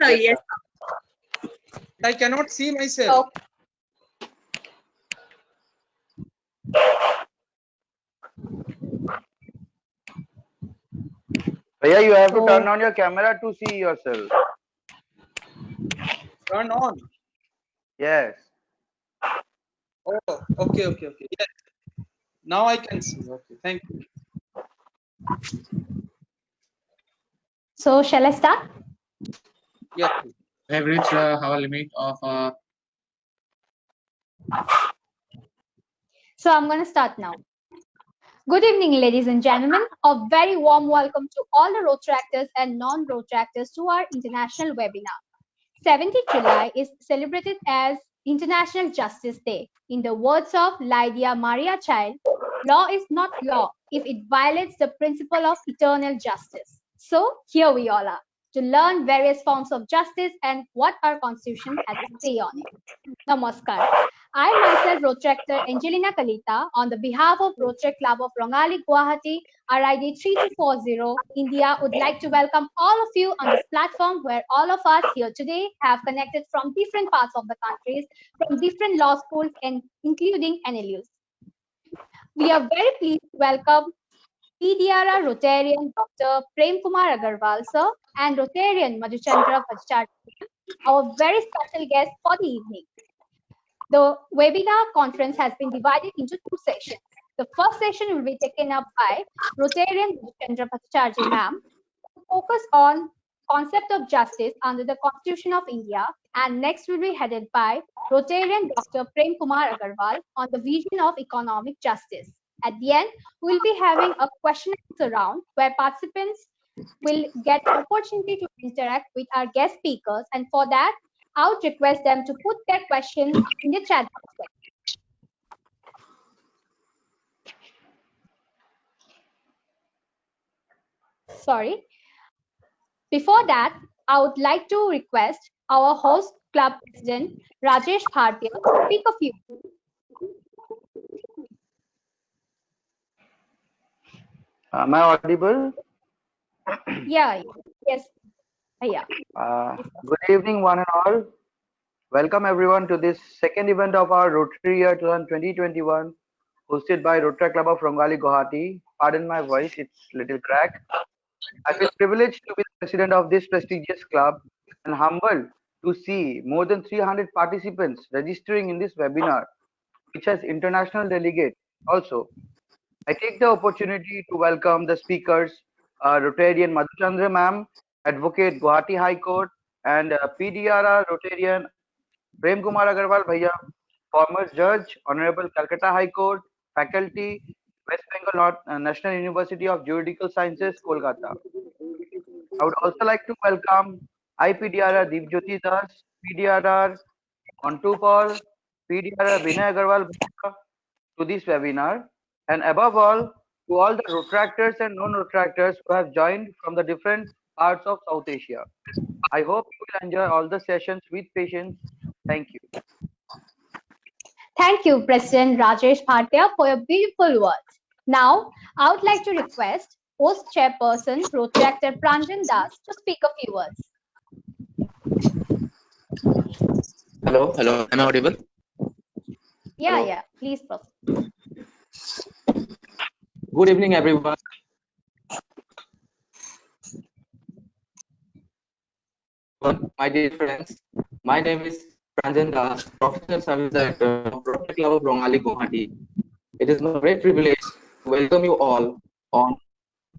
sir. Yes. I cannot see myself. Okay. Bhaiya, you have to So- turn on your camera to see yourself. Turn on. Yes. Oh, okay. Yes. Now I can see. Okay, thank you. So shall I start? Yes. We have reached our limit of So I'm going to start now. Good evening, ladies and gentlemen. A very warm welcome to all the Rotaractors and non-Rotaractors to our international webinar. 17th July is celebrated as International Justice Day. In the words of Lydia Maria Child, law is not law if it violates the principle of eternal justice. So here we all are to learn various forms of justice and what our constitution has to say on it. Namaskar. I myself, Rotaractor Angelina Kalita, on the behalf of Rotaract Club of Rongali, Guwahati, RID 3240, India, would like to welcome all of you on this platform where all of us here today have connected from different parts of the countries, from different law schools, and including NLUs. We are very pleased to welcome PDRR Rotarian Dr. Prem Kumar Agarwal, sir, and Rotarian Madhuchandra Bhattacharya, our very special guest for the evening. The webinar conference has been divided into two sessions. The first session will be taken up by Rotarian Chandra Bhattacharya ma'am, to focus on concept of justice under the Constitution of India, and next will be headed by Rotarian Dr. Prem Kumar Agarwal on the vision of economic justice. At the end, we will be having a question and answer round where participants will get the opportunity to interact with our guest speakers, and for that, I would request them to put their questions in the chat box. Sorry. Before that, I would like to request our host club president, Rajesh Bhartia, to speak a few. Am I audible? Yeah, yes. Yeah. Good evening, one and all. Welcome everyone to this second event of our Rotary Year 2021, hosted by Rotary Club of Rongali, Guwahati. Pardon my voice, it's little crack. I feel privileged to be the president of this prestigious club and humbled to see more than 300 participants registering in this webinar, which has international delegates also. I take the opportunity to welcome the speakers, Rotarian Madhuchandra ma'am, Advocate Guwahati High Court, and PDRR Rotarian Prem Kumar Agarwal Bhaiya, former judge, Honorable Calcutta High Court, faculty, West Bengal National University of Juridical Sciences, Kolkata. I would also like to welcome IPDRR Deepjyoti Das, PDRR Ontu Paul, PDRR Vinay Agarwal Bhaiya to this webinar, and above all, to all the Rotaractors and non-Rotaractors who have joined from the different parts of South Asia. I hope you will enjoy all the sessions with patience. Thank you. Thank you, President Rajesh Bhartia, for your beautiful words. Now, I would like to request host chairperson, Rotaractor Pranjan Das, to speak a few words. hello. Am I audible? Yeah, Hello. yeah. Please proceed. Good evening, everyone. My dear friends, my name is Pranjan Das, Professional Service Director of Rotary Club of Rongali, Guwahati. It is my great privilege to welcome you all on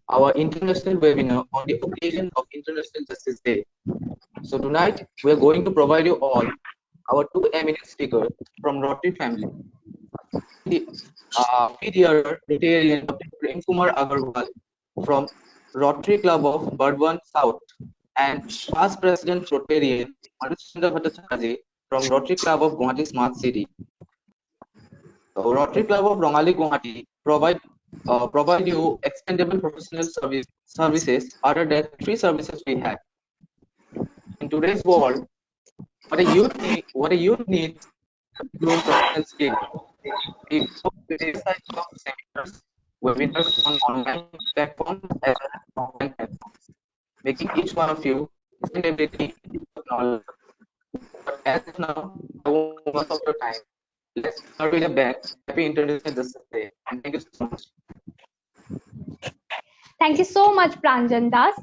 our international webinar on the occasion of International Justice Day. So tonight, we are going to provide you all our two eminent speakers from Rotary family. PDR Rotarian Dr. Prem Kumar Agarwal from Rotary Club of Burdwan South, and past President Rotarian Madhuchandra Bhattacharya from Rotary Club of Guwahati Smart City. Rotary Club of Rongali, Guwahati provide you expendable professional services other than three services we have. In today's world, what a youth needs grow professional skill. We hope this type of seminars, webinars on online platforms as well as offline platforms, making each one of you sustainability knowledge. But as of now, I won't take much of your time. Let's start with a bang. Happy introducing this day. And thank you so much. Thank you so much, Pranjan Das.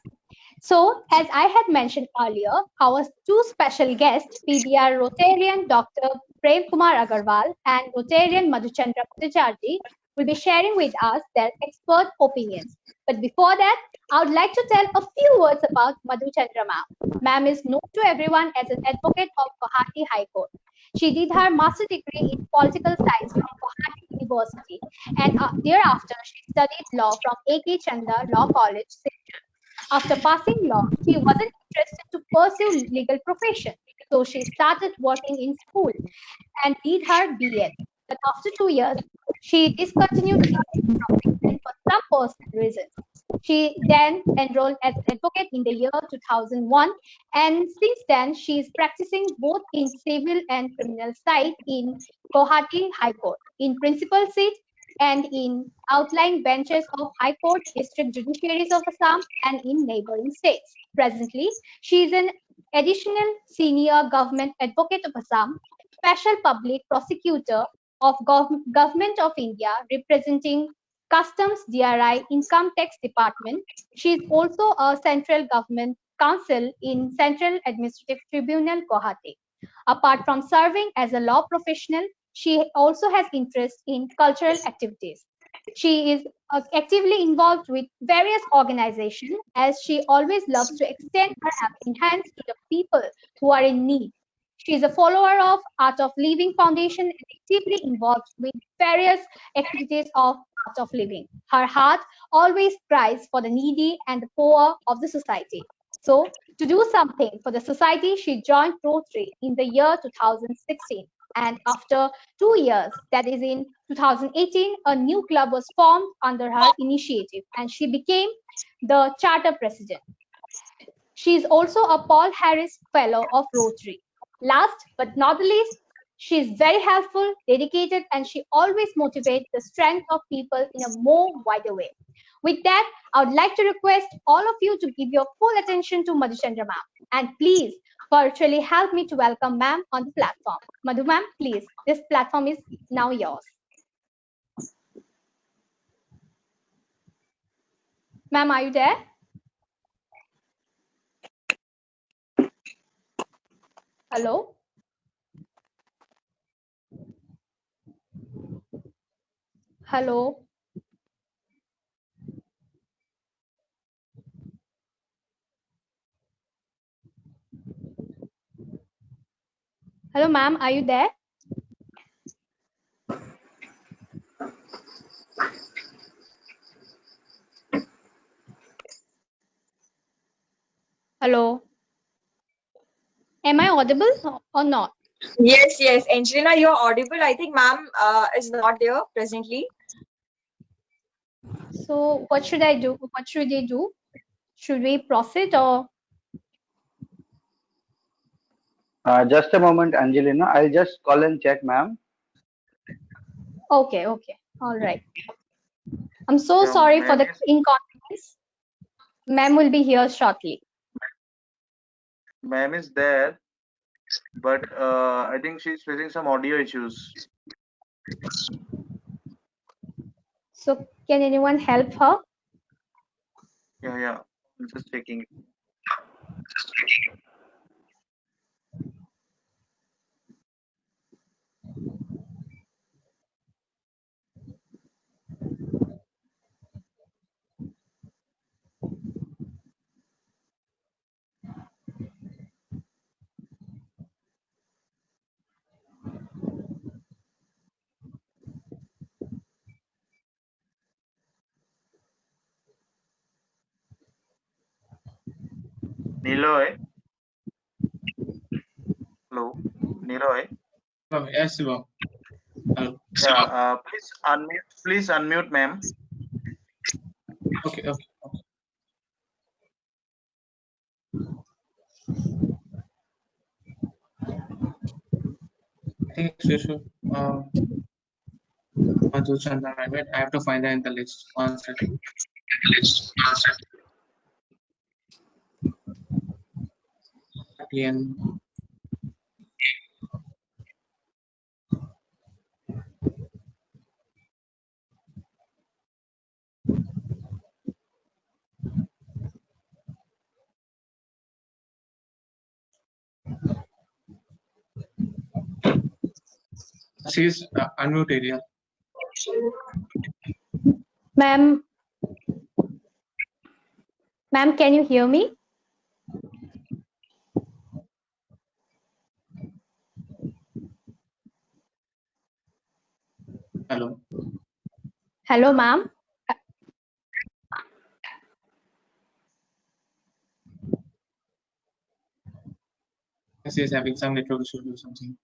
So, as I had mentioned earlier, our two special guests, PBR Rotarian Dr. Prem Kumar Agarwal and Rotarian Madhuchandra Bhattacharjee, will be sharing with us their expert opinions. But before that, I would like to tell a few words about Madhuchandra ma'am. Ma'am is known to everyone as an advocate of Guwahati High Court. She did her master's degree in political science from Guwahati University, and thereafter she studied law from A.K. Chanda Law College, Silchar. After passing law, she wasn't interested to pursue legal profession, so she started working in school and did her B.Ed. But after 2 years, she discontinued teaching profession for some personal reasons. She then enrolled as an advocate in the year 2001, and since then she is practicing both in civil and criminal side in Guwahati High Court, in principal seat and in outlying benches of High Court, district judiciaries of Assam, and in neighboring states. Presently, she is an additional senior government advocate of Assam, special public prosecutor of Government of India, representing Customs, DRI, Income Tax Department. She is also a central government counsel in Central Administrative Tribunal, Guwahati. Apart from serving as a law professional, she also has interest in cultural activities. She is actively involved with various organizations as she always loves to extend her helping hands to the people who are in need. She is a follower of Art of Living Foundation and actively involved with various activities of Art of Living. Her heart always cries for the needy and the poor of the society. So, to do something for the society, she joined Rotary in the year 2016. And after 2 years, that is in 2018, a new club was formed under her initiative, and she became the charter president. She is also a Paul Harris Fellow of Rotary. Last but not the least, she is very helpful, dedicated, and she always motivates the strength of people in a more wider way. With that, I would like to request all of you to give your full attention to Madhuchandra ma'am. And please virtually help me to welcome ma'am on the platform. Madhu ma'am, please, this platform is now yours. Ma'am, are you there? Hello? Hello? Hello, ma'am, are you there? Hello? Am I audible or not? Yes, yes. Angelina, you're audible. I think ma'am is not there presently. So what should I do? What should we do? Should we proceed or? Just a moment, Angelina. I'll just call and check, ma'am. Okay, okay. All right. I'm so Yeah, sorry for the ma'am inconvenience. Ma'am will be here shortly. Ma'am is there, but I think she's facing some audio issues. So can anyone help her? Yeah. I'm just checking. Niloy. Hello, Niloy. Oh, yes, Shiva. Hello. Yeah. Please unmute, ma'am. Okay. I think she should. Madhuchandra, right? I have to find her in the list. One second. again. She's unmuted, yeah. Ma'am, can you hear me? Hello. Hello, ma'am. She's having some network issue or something.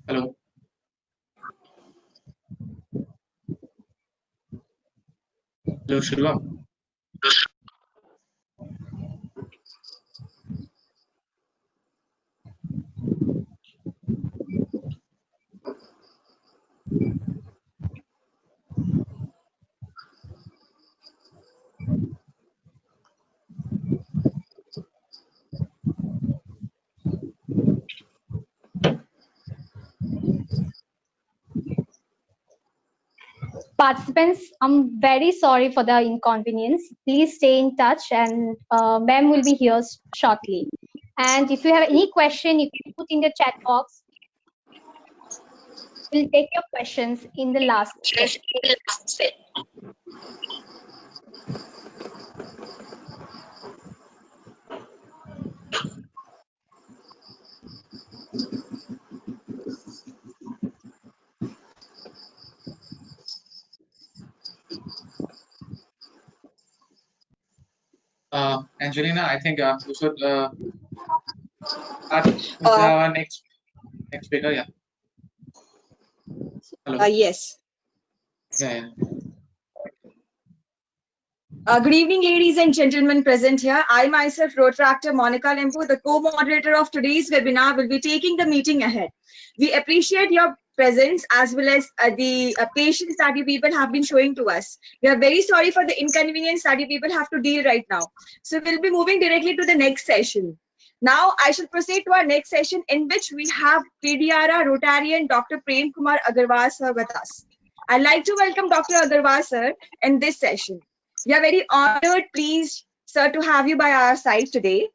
Hello. Hello, Shilvam. Participants, I'm very sorry for the inconvenience. Please stay in touch and ma'am will be here shortly. And if you have any question, you can put in the chat box. We'll take your questions in the last session. Angelina, I think we should start with our next speaker. Yeah. Hello. Yes. Yeah. Good evening, ladies and gentlemen present here. I myself, Rotractor Monica Lempu, the co-moderator of today's webinar, will be taking the meeting ahead. We appreciate your presence as well as the patience that you people have been showing to us. We are very sorry for the inconvenience that you people have to deal right now. So we'll be moving directly to the next session. Now I shall proceed to our next session, in which we have PDRA Rotarian Dr. Prem Kumar Agarwal sir with us. I'd like to welcome Dr. Agarwal sir in this session. We are very honored, pleased, sir, to have you by our side today.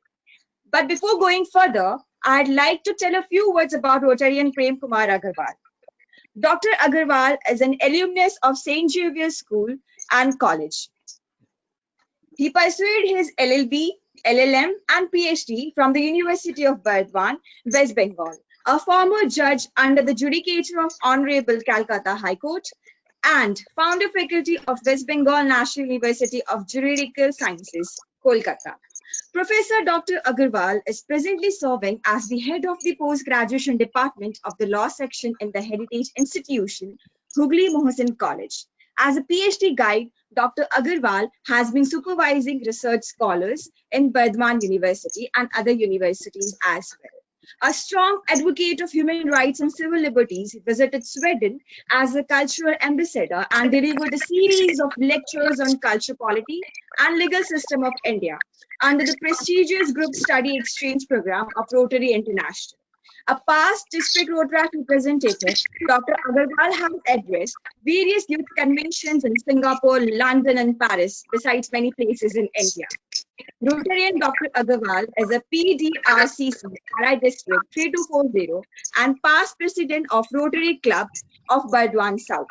But before going further, I'd like to tell a few words about Rotarian Prem Kumar Agarwal. Dr. Agarwal is an alumnus of St. Xavier's School and College. He pursued his LLB, LLM, and PhD from the University of Burdwan, West Bengal, a former judge under the Judicature of Honorable Calcutta High Court, and founder faculty of West Bengal National University of Juridical Sciences, Kolkata. Professor Dr. Agarwal is presently serving as the head of the post-graduation department of the law section in the Heritage Institution, Hooghly Mohsin College. As a PhD guide, Dr. Agarwal has been supervising research scholars in Burdwan University and other universities as well. A strong advocate of human rights and civil liberties, he visited Sweden as a cultural ambassador and delivered a series of lectures on culture polity and legal system of India under the prestigious group study exchange program of Rotary International. A past district Rotaract representative, Dr. Agarwal has addressed various youth conventions in Singapore, London, and Paris, besides many places in India. Rotarian Dr. Agarwal is a PDRCC Rai District 3240 and past president of Rotary Club of Burdwan South.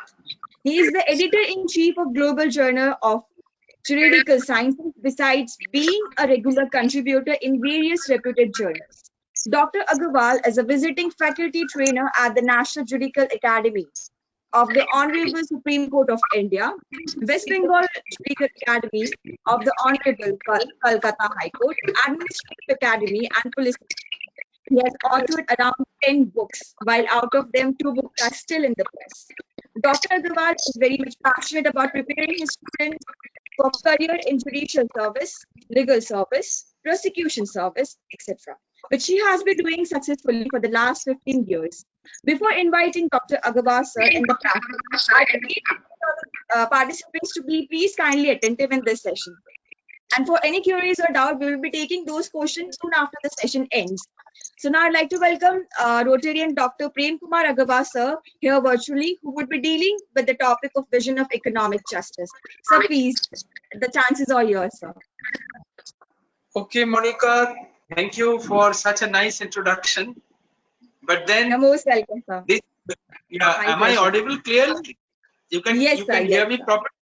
He is the editor-in-chief of Global Journal of Juridical Sciences, besides being a regular contributor in various reputed journals. Dr. Agarwal is a visiting faculty trainer at the National Judicial Academy of the Honorable Supreme Court of India, West Bengal Judicial Academy of the Honorable Calcutta High Court, Administrative Academy, and Police. He has authored around 10 books, while out of them 2 books are still in the press. Dr. Agarwal is very much passionate about preparing his students for career in judicial service, legal service, prosecution service, etc., which she has been doing successfully for the last 15 years. Before inviting Dr. Agarwal sir in the practice, I request participants to be please kindly attentive in this session. And for any queries or doubt, we will be taking those questions soon after the session ends. So now I'd like to welcome Rotarian Dr. Prem Kumar Agarwal sir here virtually, who would be dealing with the topic of vision of economic justice. Sir, please, the chances are yours, sir. Okay, Monica, thank you for such a nice introduction. But then, You're most welcome, sir. this, My am I pleasure. audible clearly? You can Yes, you sir, can yes, hear me sir. properly.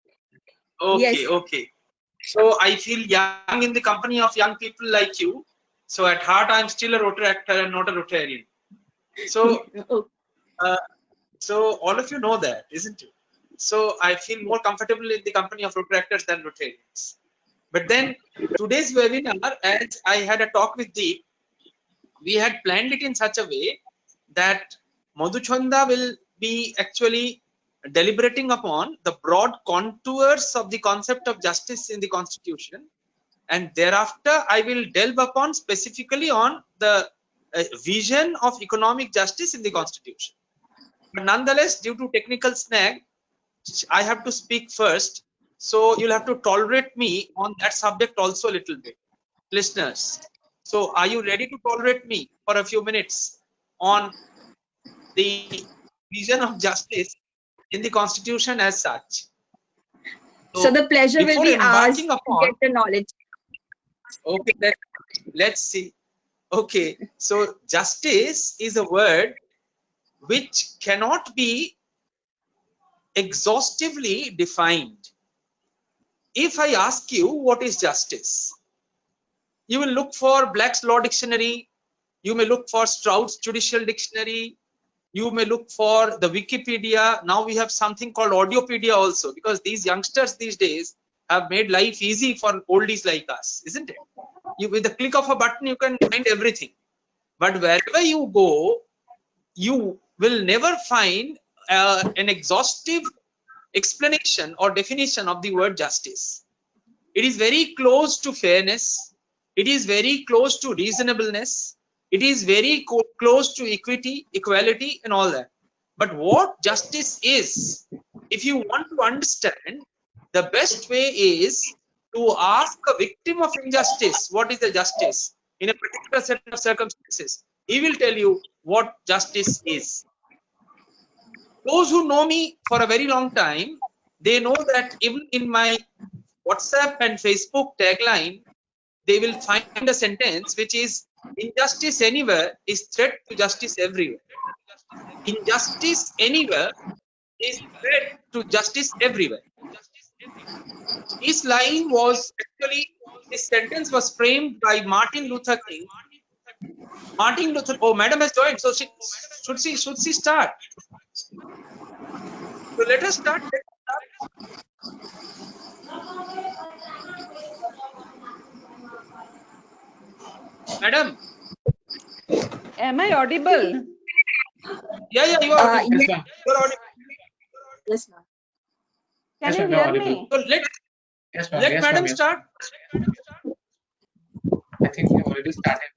Okay, Yes. okay. So I feel young in the company of young people like you. So at heart, I'm still a Rotaractor and not a Rotarian. So, Oh, so all of you know that, isn't it? So I feel more comfortable in the company of Rotaractors than Rotarians. But then today's webinar, as I had a talk with Deep, we had planned it in such a way that Madhuchanda will be actually deliberating upon the broad contours of the concept of justice in the constitution, and thereafter I will delve upon specifically on the vision of economic justice in the constitution. But nonetheless, due to technical snag, I have to speak first, so you'll have to tolerate me on that subject also a little bit, listeners. So are you ready to tolerate me for a few minutes on the vision of justice in the constitution as such? so the pleasure will before be ours embarking to upon, get the knowledge. okay, let's see. Okay, so justice is a word which cannot be exhaustively defined. If I ask you what is justice, you will look for Black's Law Dictionary, you may look for Stroud's Judicial Dictionary, you may look for the Wikipedia. Now we have something called Audiopedia also, because these youngsters these days have made life easy for oldies like us, isn't it? You, with the click of a button, you can find everything. But wherever you go, you will never find an exhaustive explanation or definition of the word justice. It is very close to fairness. It is very close to reasonableness. It is very close to equity, equality, and all that. But what justice is, if you want to understand, the best way is to ask a victim of injustice what is the justice in a particular set of circumstances. He will tell you what justice is. Those who know me for a very long time, they know that even in my WhatsApp and Facebook tagline, they will find a sentence which is injustice anywhere is threat to justice everywhere. Injustice anywhere is threat to justice everywhere. This line was actually, this sentence was framed by Martin Luther King. Martin Luther, oh, madam has joined, so should she start? So let us start. Madam. Am I audible? Yeah, you are audible. Yes, ma'am. You are audible. Yes, ma'am. Can Yes, you ma'am, you're hear audible. me? So Yes, ma'am. let Yes, madam ma'am. Yes. start. I think we already started.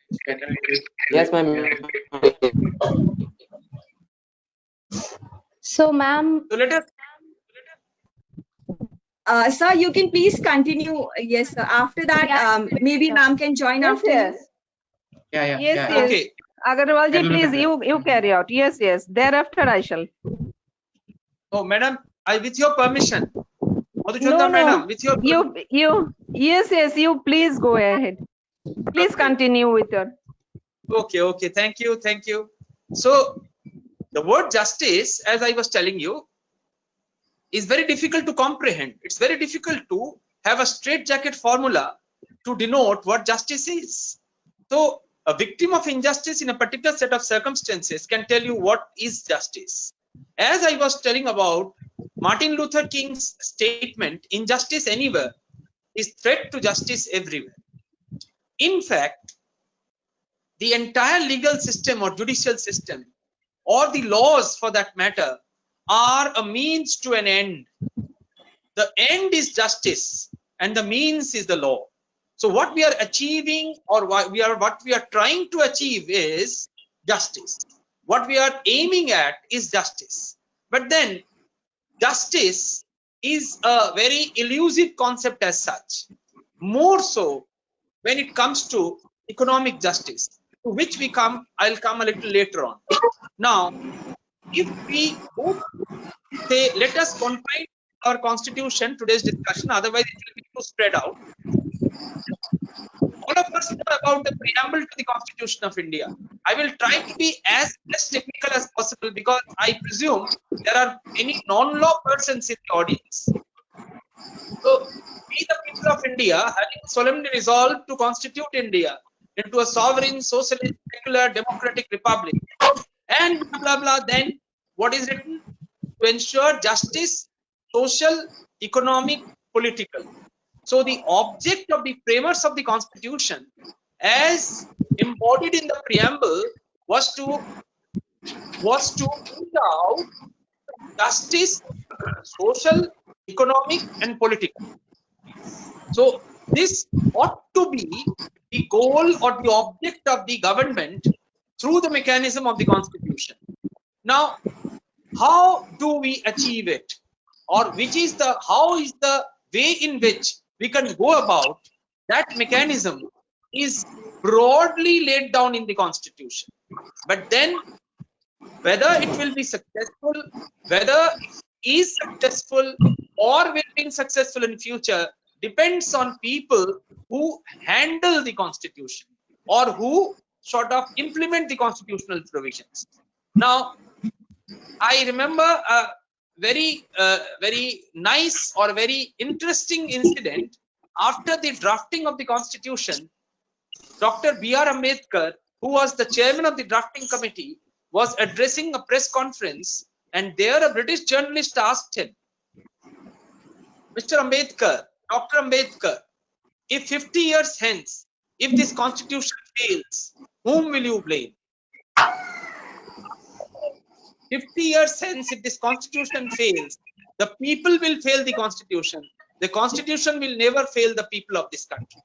Yes, ma'am. So, ma'am, So let us. Sir, you can please continue. Yes, sir. After that, maybe ma'am can join Yes, after yes. you. Yeah, yeah. Yes, yeah. yes. Okay. Agarwal ji, I'll look please, at that. you carry out. Yes, yes. Thereafter I shall. Oh, madam, with your permission. Madhuchanda No, madam, no. with your Yes, yes. You please go ahead. Please Okay. continue with your. Okay. Thank you. So the word justice, as I was telling you, is very difficult to comprehend. It's very difficult to have a straitjacket formula to denote what justice is. So a victim of injustice in a particular set of circumstances can tell you what is justice. As I was telling about Martin Luther King's statement, injustice anywhere is threat to justice everywhere. In fact, the entire legal system or judicial system, or the laws for that matter, are a means to an end. The end is justice and the means is the law. So what we are achieving, or what we are trying to achieve, is justice. What we are aiming at is justice. But then justice is a very elusive concept as such, more so when it comes to economic justice, to which I'll come a little later on. Now, if we both say, let us confine our constitution today's discussion, otherwise it will be too spread out. All of us know about the preamble to the Constitution of India. I will try to be as less technical as possible, because I presume there are many non-law persons in the audience. So, we the people of India, having solemnly resolved to constitute India into a sovereign, socialist, secular, democratic republic, and blah blah blah, then what is written? To ensure justice, social, economic, political. So the object of the framers of the Constitution, as embodied in the preamble, was to bring out justice, social, economic, and political. So this ought to be the goal or the object of the government through the mechanism of the Constitution. Now, how do we achieve it, or how is the way in which we can go about that mechanism is broadly laid down in the Constitution. But then whether it will be successful, whether it is successful or will be successful in future, depends on people who handle the Constitution or who sort of implement the constitutional provisions. Now, I remember a very nice or very interesting incident. After the drafting of the Constitution, Dr. B.R. Ambedkar, who was the chairman of the drafting committee, was addressing a press conference, and there a British journalist asked him, Mr. Ambedkar, Dr. Ambedkar, if 50 years hence, if this Constitution fails, whom will you blame? 50 years hence, if this Constitution fails, the people will fail the Constitution. The Constitution will never fail the people of this country.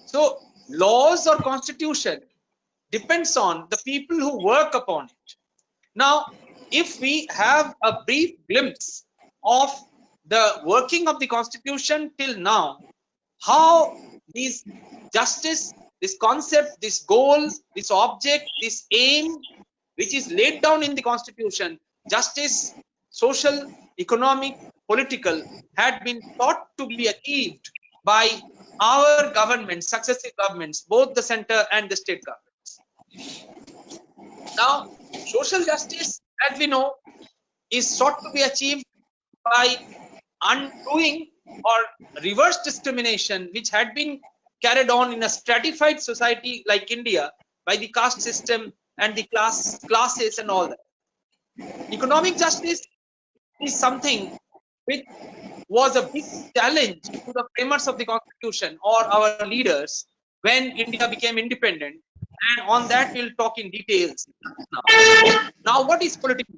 So, laws or Constitution depends on the people who work upon it. Now, if we have a brief glimpse of the working of the Constitution till now, how this justice, this concept, this goal, this object, this aim, which is laid down in the Constitution, justice, social, economic, political, had been thought to be achieved by our governments, successive governments, both the center and the state governments. Now, social justice, as we know, is sought to be achieved by undoing or reverse discrimination, which had been carried on in a stratified society like India by the caste system and the classes and all that. Economic justice is something which was a big challenge to the framers of the Constitution or our leaders when India became independent, and on that we'll talk in details now. What is political?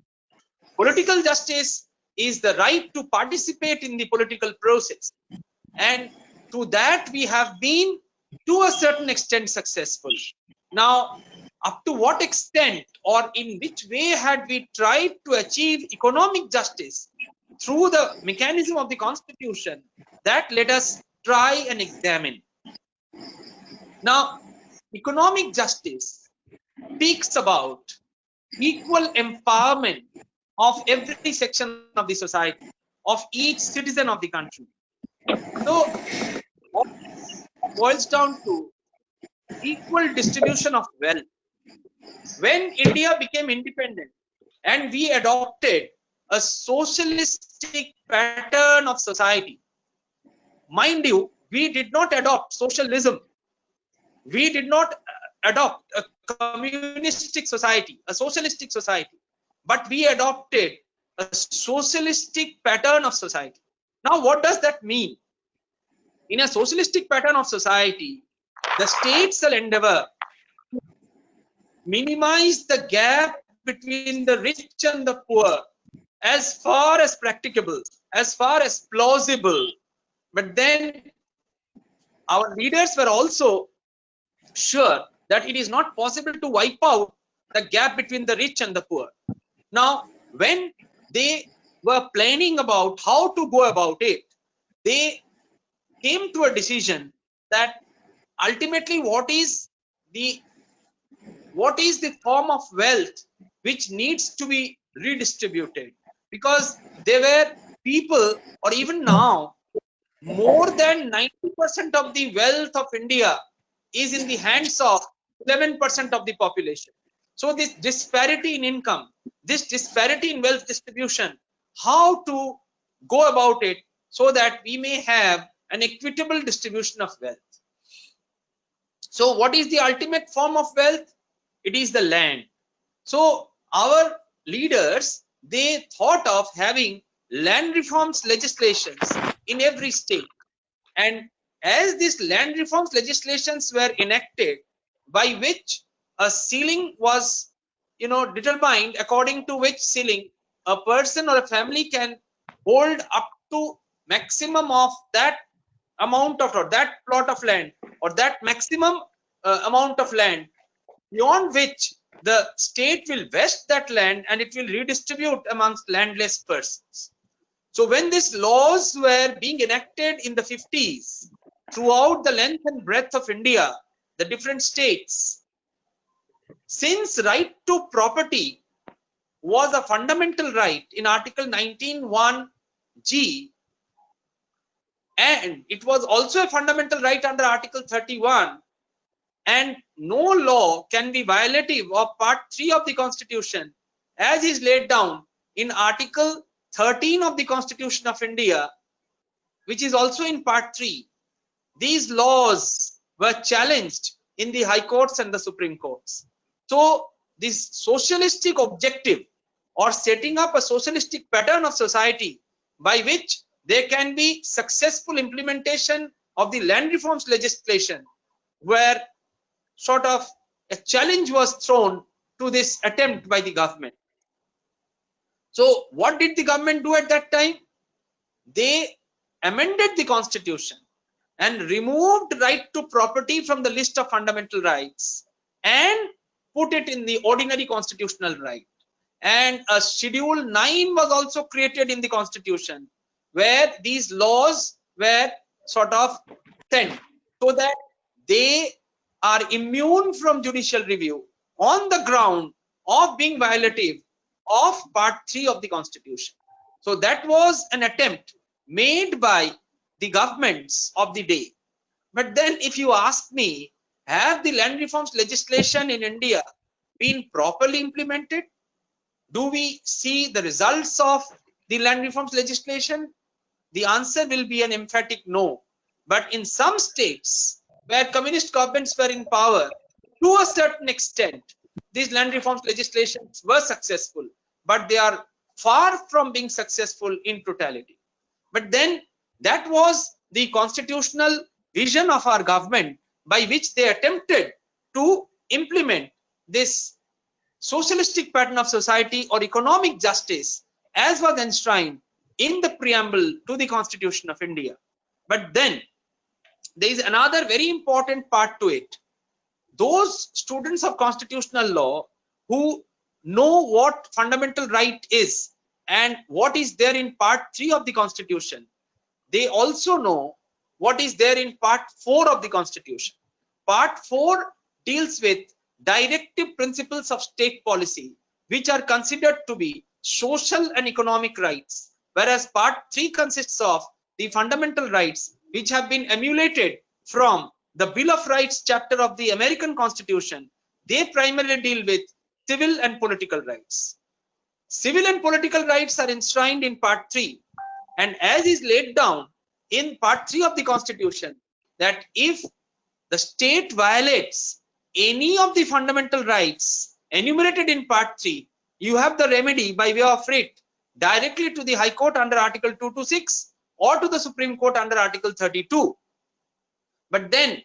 Political justice is the right to participate in the political process, and to that we have been to a certain extent successful. Now, up to what extent or in which way had we tried to achieve economic justice through the mechanism of the Constitution, that let us try and examine. Now, economic justice speaks about equal empowerment of every section of the society, of each citizen of the country. So, what boils down to equal distribution of wealth. When India became independent and we adopted a socialistic pattern of society, mind you, we did not adopt socialism. We did not adopt a communistic society, a socialistic society, but we adopted a socialistic pattern of society. Now, what does that mean? In a socialistic pattern of society, the state shall endeavor to minimize the gap between the rich and the poor as far as practicable, as far as plausible. But then our leaders were also sure that it is not possible to wipe out the gap between the rich and the poor. Now, when they were planning about how to go about it, they came to a decision that ultimately what is the form of wealth which needs to be redistributed, because there were people, or even now, more than 90% of the wealth of India is in the hands of 11% of the population. So this disparity in income, this disparity in wealth distribution, how to go about it so that we may have an equitable distribution of wealth. So what is the ultimate form of wealth? It is the land. So our leaders, they thought of having land reforms legislations in every state. And as these land reforms legislations were enacted, by which a ceiling was, determined, according to which ceiling a person or a family can hold up to maximum of that amount of, or that plot of land, or that maximum amount of land, beyond which the state will vest that land and it will redistribute amongst landless persons. So when these laws were being enacted in the 50s throughout the length and breadth of India, the different states, since right to property was a fundamental right in Article 19(1)(g), and it was also a fundamental right under Article 31, and no law can be violative of Part 3 of the Constitution, as is laid down in Article 13 of the Constitution of India, which is also in Part 3. These laws were challenged in the High Courts and the Supreme Courts. So this socialistic objective, or setting up a socialistic pattern of society by which there can be successful implementation of the land reforms legislation, where sort of a challenge was thrown to this attempt by the government. So what did the government do at that time? They amended the Constitution and removed right to property from the list of fundamental rights and put it in the ordinary constitutional right. And a Schedule 9 was also created in the Constitution, where these laws were sort of sent, so that they are immune from judicial review on the ground of being violative of Part 3 of the Constitution. So that was an attempt made by the governments of the day. But then if you ask me, have the land reforms legislation in India been properly implemented? Do we see the results of the land reforms legislation? The answer will be an emphatic no. But in some states where communist governments were in power, to a certain extent, these land reforms legislations were successful, but they are far from being successful in totality. But then that was the constitutional vision of our government, by which they attempted to implement this socialistic pattern of society or economic justice, as was enshrined in the preamble to the Constitution of India. But then there is another very important part to it. Those students of constitutional law who know what fundamental right is and what is there in Part 3 of the Constitution, they also know what is there in Part 4 of the Constitution. Part 4 deals with directive principles of state policy, which are considered to be social and economic rights, whereas Part 3 consists of the fundamental rights, which have been emulated from the Bill of Rights chapter of the American Constitution. They primarily deal with civil and political rights. Civil and political rights are enshrined in Part 3, and as is laid down in Part 3 of the Constitution, that if the state violates any of the fundamental rights enumerated in Part 3, you have the remedy by way of writ directly to the High Court under Article 226 or to the Supreme Court under Article 32. But then,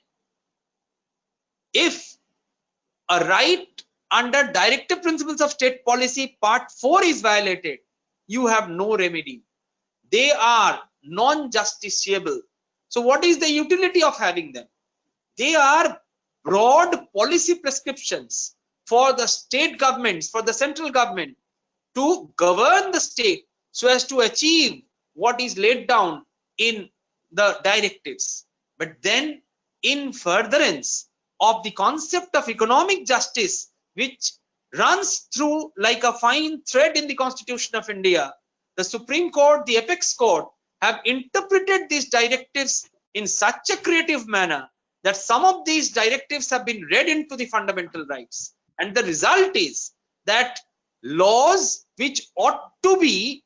if a right under directive principles of state policy Part 4 is violated, you have no remedy. They are non-justiciable. So what is the utility of having them? They are broad policy prescriptions for the state governments, for the central government to govern the state so as to achieve what is laid down in the directives. But then in furtherance of the concept of economic justice, which runs through like a fine thread in the Constitution of India, the Supreme Court, the apex court, have interpreted these directives in such a creative manner that some of these directives have been read into the fundamental rights. And the result is that laws which ought to be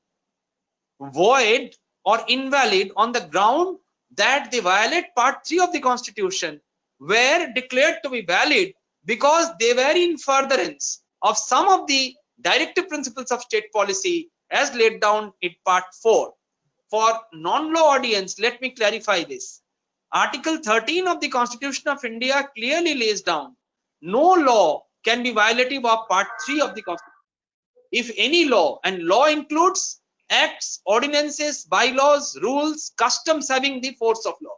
void or invalid on the ground that they violate Part 3 of the Constitution were declared to be valid because they were in furtherance of some of the directive principles of state policy as laid down in Part 4. For non-law audience, let me clarify this. Article 13 of the Constitution of India clearly lays down no law can be violative of Part 3 of the Constitution. If any law, and law includes acts, ordinances, bylaws, rules, customs having the force of law.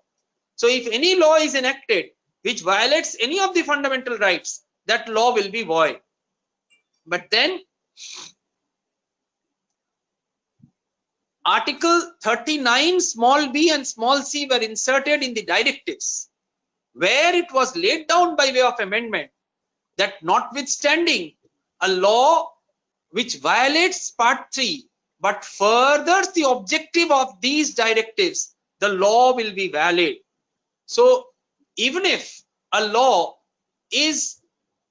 So if any law is enacted which violates any of the fundamental rights, that law will be void. But then Article 39 small b and small c were inserted in the directives, where it was laid down by way of amendment that notwithstanding a law which violates Part 3 but furthers the objective of these directives, the law will be valid. So even if a law is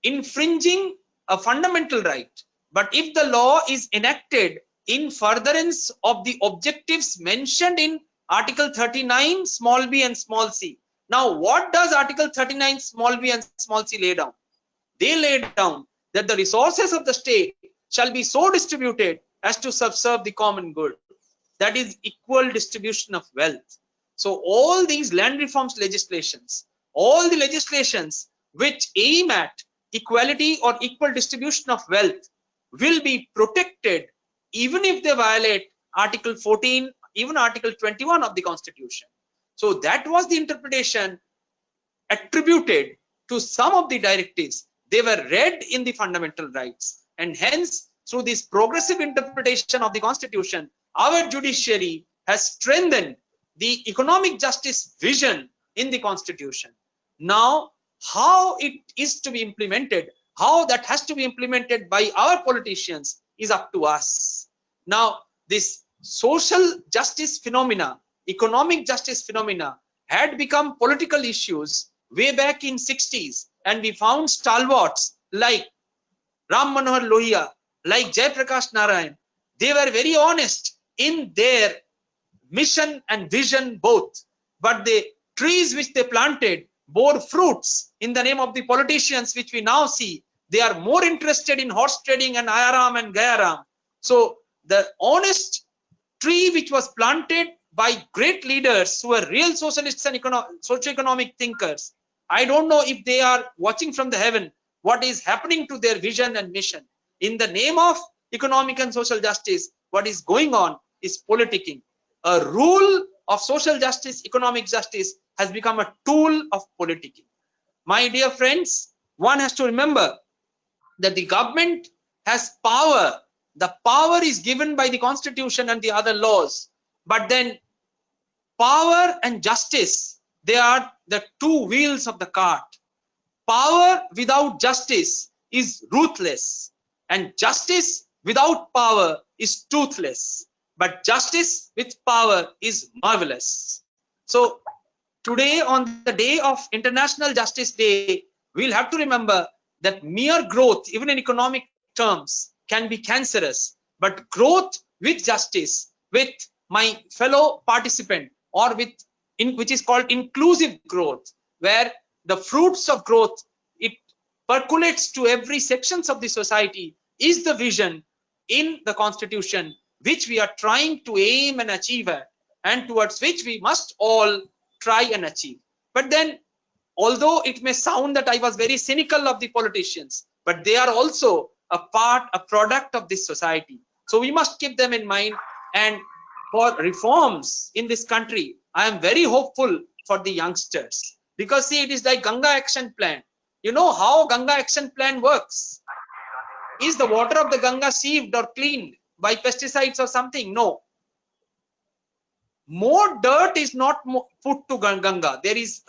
infringing a fundamental right, but if the law is enacted in furtherance of the objectives mentioned in Article 39 small b and small c. Now what does Article 39 small b and small c lay down? They laid down that the resources of the state shall be so distributed as to subserve the common good. That is equal distribution of wealth. So all these land reforms legislations, all the legislations which aim at equality or equal distribution of wealth will be protected even if they violate Article 14, even Article 21 of the Constitution. So that was the interpretation attributed to some of the directives. They were read in the fundamental rights, and hence through this progressive interpretation of the Constitution, our judiciary has strengthened the economic justice vision in the Constitution. Now, how it is to be implemented, how that has to be implemented by our politicians is up to us. Now, this social justice phenomena, economic justice phenomena had become political issues way back in 60s, and we found stalwarts like Ram Manohar Lohia, like Jai Prakash Narayan. They were very honest in their mission and vision both, but the trees which they planted bore fruits in the name of the politicians which we now see. They are more interested in horse trading and Ayaram and Gayaram. So the honest tree which was planted by great leaders who were real socialists and socio-economic thinkers, I don't know if they are watching from the heaven what is happening to their vision and mission. In the name of economic and social justice, what is going on is politicking. A rule of social justice, economic justice has become a tool of politicking. My dear friends, one has to remember that the government has power. The power is given by the Constitution and the other laws. But then power and justice, they are the two wheels of the cart. Power without justice is ruthless, and justice without power is toothless. But justice with power is marvelous. So today, on the day of International Justice Day, we'll have to remember that mere growth, even in economic terms, can be cancerous. But growth with justice, with my fellow participant, or with which is called inclusive growth, where the fruits of growth, it percolates to every sections of the society, is the vision in the Constitution which we are trying to aim and achieve at, and towards which we must all try and achieve. But then, although it may sound that I was very cynical of the politicians, but they are also a product of this society. So we must keep them in mind. And for reforms in this country, I am very hopeful for the youngsters, because see, it is like Ganga Action Plan. You know how Ganga Action Plan works? Is the water of the Ganga sieved or cleaned by pesticides or something? No. More dirt is not put to Ganga. There is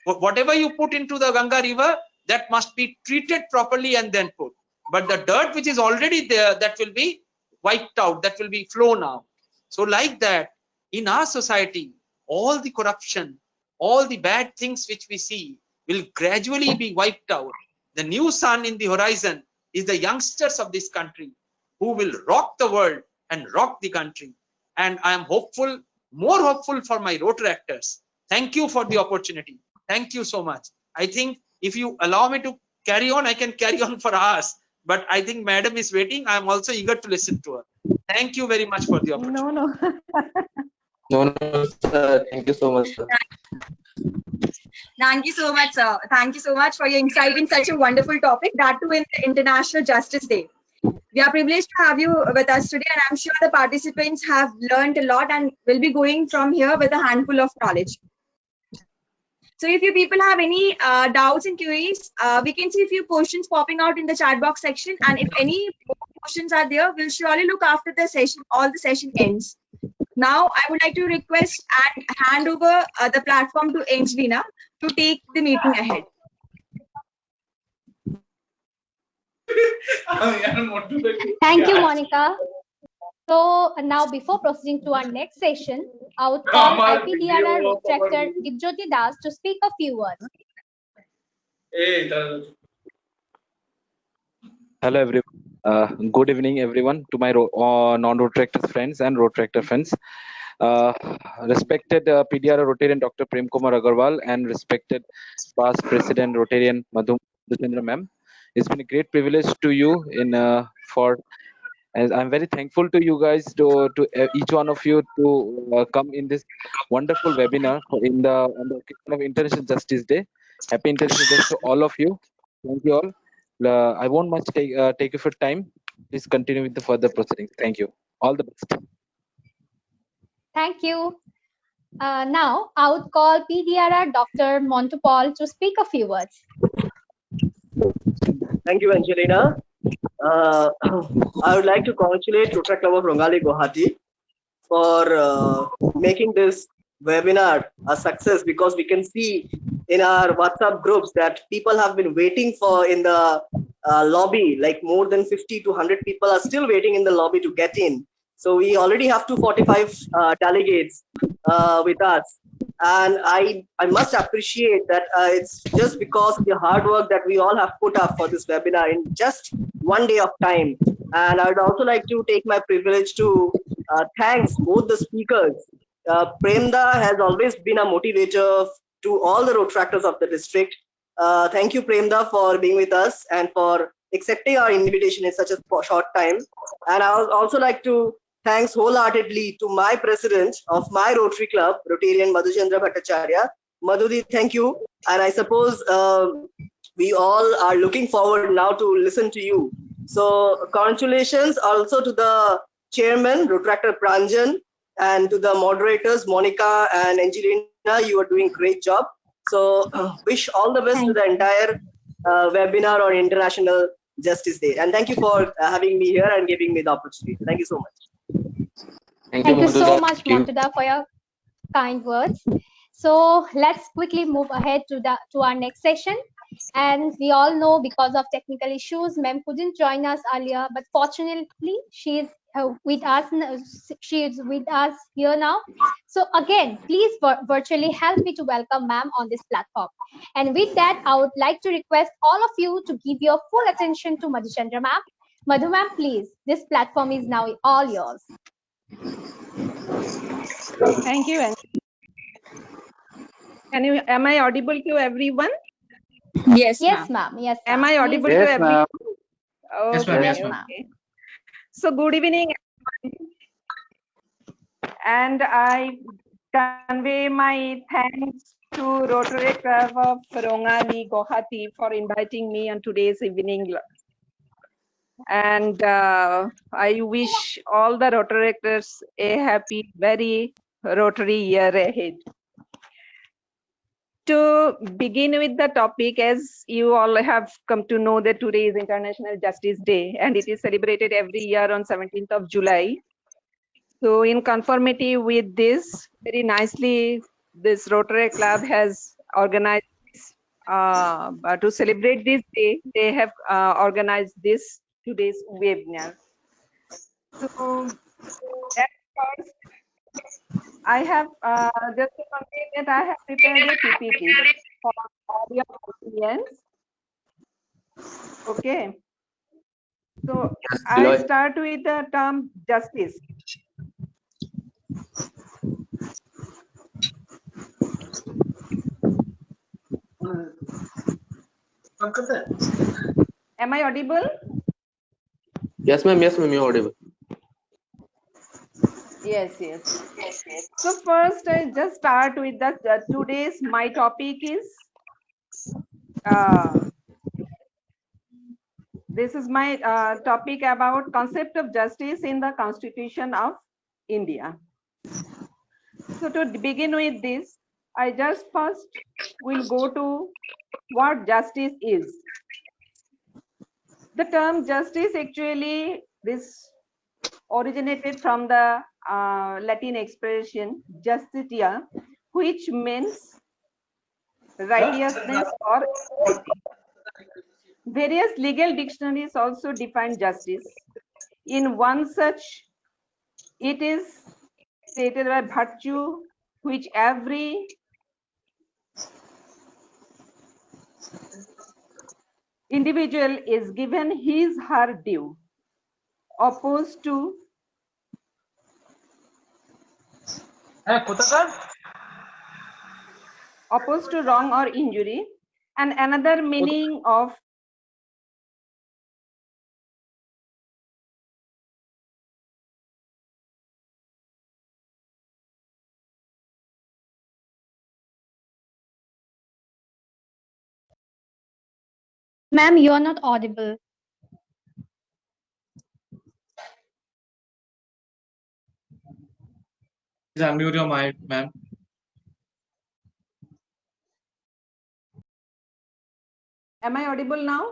whatever you put into the Ganga river, that must be treated properly and then put. But the dirt which is already there, that will be wiped out, that will be flown out. So like that, in our society, all the corruption, all the bad things which we see will gradually be wiped out. The new sun in the horizon is the youngsters of this country who will rock the world and rock the country. And I am hopeful, more hopeful for my Rotaractors. Thank you for the opportunity. Thank you so much. I think if you allow me to carry on, I can carry on for hours. But I think Madam is waiting. I am also eager to listen to her. Thank you very much for the opportunity. No. No, sir. Thank you so much, sir. Thank you so much, sir. Thank you so much for your insight in such a wonderful topic, that too in International Justice Day. We are privileged to have you with us today, and I'm sure the participants have learned a lot and will be going from here with a handful of knowledge. So if you people have any doubts and queries, we can see a few questions popping out in the chat box section. And if any questions are there, we'll surely look after the session, all the session ends. Now, I would like to request and hand over the platform to Angelina to take the meeting ahead. Thank you, Monica. So now, before proceeding to our next session, I would call IPDRR Rotaractor Dibjyoti Das to speak a few words. Hello everyone. Good evening everyone to my non-Rotaractor friends and Rotaractor friends. Respected PDRR Rotarian Dr. Prem Kumar Agarwal and respected past President Rotarian Madhu Chandra ma'am. It's been a great privilege to you and I'm very thankful to you guys, to each one of you to come in this wonderful webinar on the occasion of International Justice Day. Happy International Justice to all of you. Thank you all. I won't much take you for time. Please continue with the further proceedings. Thank you. All the best. Thank you. Now, I would call PDRR Dr. Montopol to speak a few words. Thank you, Angelina. I would like to congratulate Rotaract Club of Rongali Guwahati for making this webinar a success, because we can see in our WhatsApp groups that people have been waiting for in the lobby, like more than 50 to 100 people are still waiting in the lobby to get in. So we already have 245 delegates with us. And I must appreciate that it's just because of the hard work that we all have put up for this webinar in just one day of time. And I would also like to take my privilege to thanks both the speakers. Premda has always been a motivator to all the Rotaractors of the district. Thank you, Premda, for being with us and for accepting our invitation in such a short time. And I would also like to thanks wholeheartedly to my president of my Rotary Club, Rotarian Madhu Chandra Bhattacharya. Madhudi, thank you. And I suppose we all are looking forward now to listen to you. So congratulations also to the chairman, Rotaractor Pranjan, and to the moderators, Monica and Angelina. You are doing great job. So wish all the best to the entire webinar on International Justice Day. And thank you for having me here and giving me the opportunity. Thank you so much. Thank you so much, Montada, for your kind words. So let's quickly move ahead to our next session. And we all know, because of technical issues, ma'am couldn't join us earlier, but fortunately she is with us. She is with us here now. So again, please virtually help me to welcome ma'am on this platform. And with that, I would like to request all of you to give your full attention to Madhu Chandra ma'am. Madhu ma'am, please, this platform is now all yours. Thank you. Am I audible to everyone? Yes, yes, ma'am. Yes. Am I audible to everyone? Okay, Yes, ma'am. okay. So good evening, everyone. And I convey my thanks to Rotary Club of Rongali Guwahati for inviting me on today's evening. And I wish all the Rotaractors a happy, very Rotary year ahead. To begin with the topic, as you all have come to know that today is International Justice Day and it is celebrated every year on 17th of July. So in conformity with this, very nicely, this Rotary Club has organized to celebrate this day. They have organized this today's webinar. So at first, I have just to convey that I have prepared a PPT for all your audience. Okay. So I start with the term justice. Am I audible? Yes, ma'am. Yes, ma'am. You're audible. Yes, yes. So first, I just start with the today's my topic is this is my topic about concept of justice in the Constitution of India. So to begin with this, I just first will go to what justice is. The term justice actually this originated from the Latin expression justitia, which means righteousness or equity. Various legal dictionaries also define justice. In one such, it is stated by virtue which every individual is given his her due, opposed to wrong or injury. And another meaning of Ma'am, you are not audible. Please unmute your mic, ma'am. am I audible now?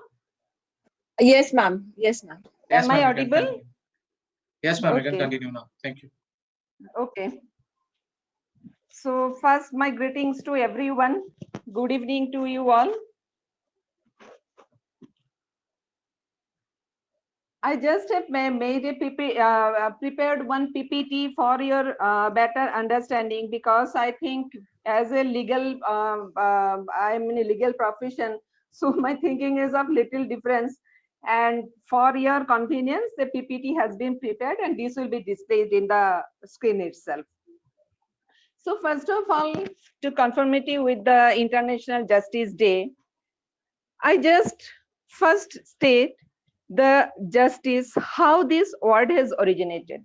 Yes, ma'am. Yes, ma'am. Yes, Am I ma'am, you can audible? continue. Yes, ma'am, you can Okay. continue now. Thank you. Okay. So first, my greetings to everyone. Good evening to you all. I just have made a prepared one PPT for your better understanding, because I think as a legal, I'm in a legal profession, so my thinking is of little difference. And for your convenience, the PPT has been prepared and this will be displayed in the screen itself. So first of all, to conformity with the International Justice Day, I just first state the justice, how this word has originated.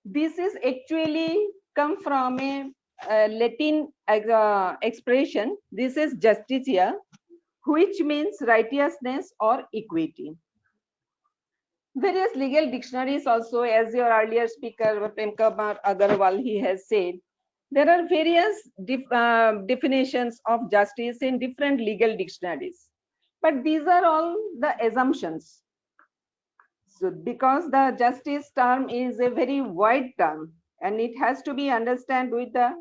This is actually come from a Latin expression. This is justitia, which means righteousness or equity. Various legal dictionaries also, as your earlier speaker Prem Kumar Agarwal, he has said, there are various definitions of justice in different legal dictionaries, but these are all the assumptions. So because the justice term is a very wide term and it has to be understood with the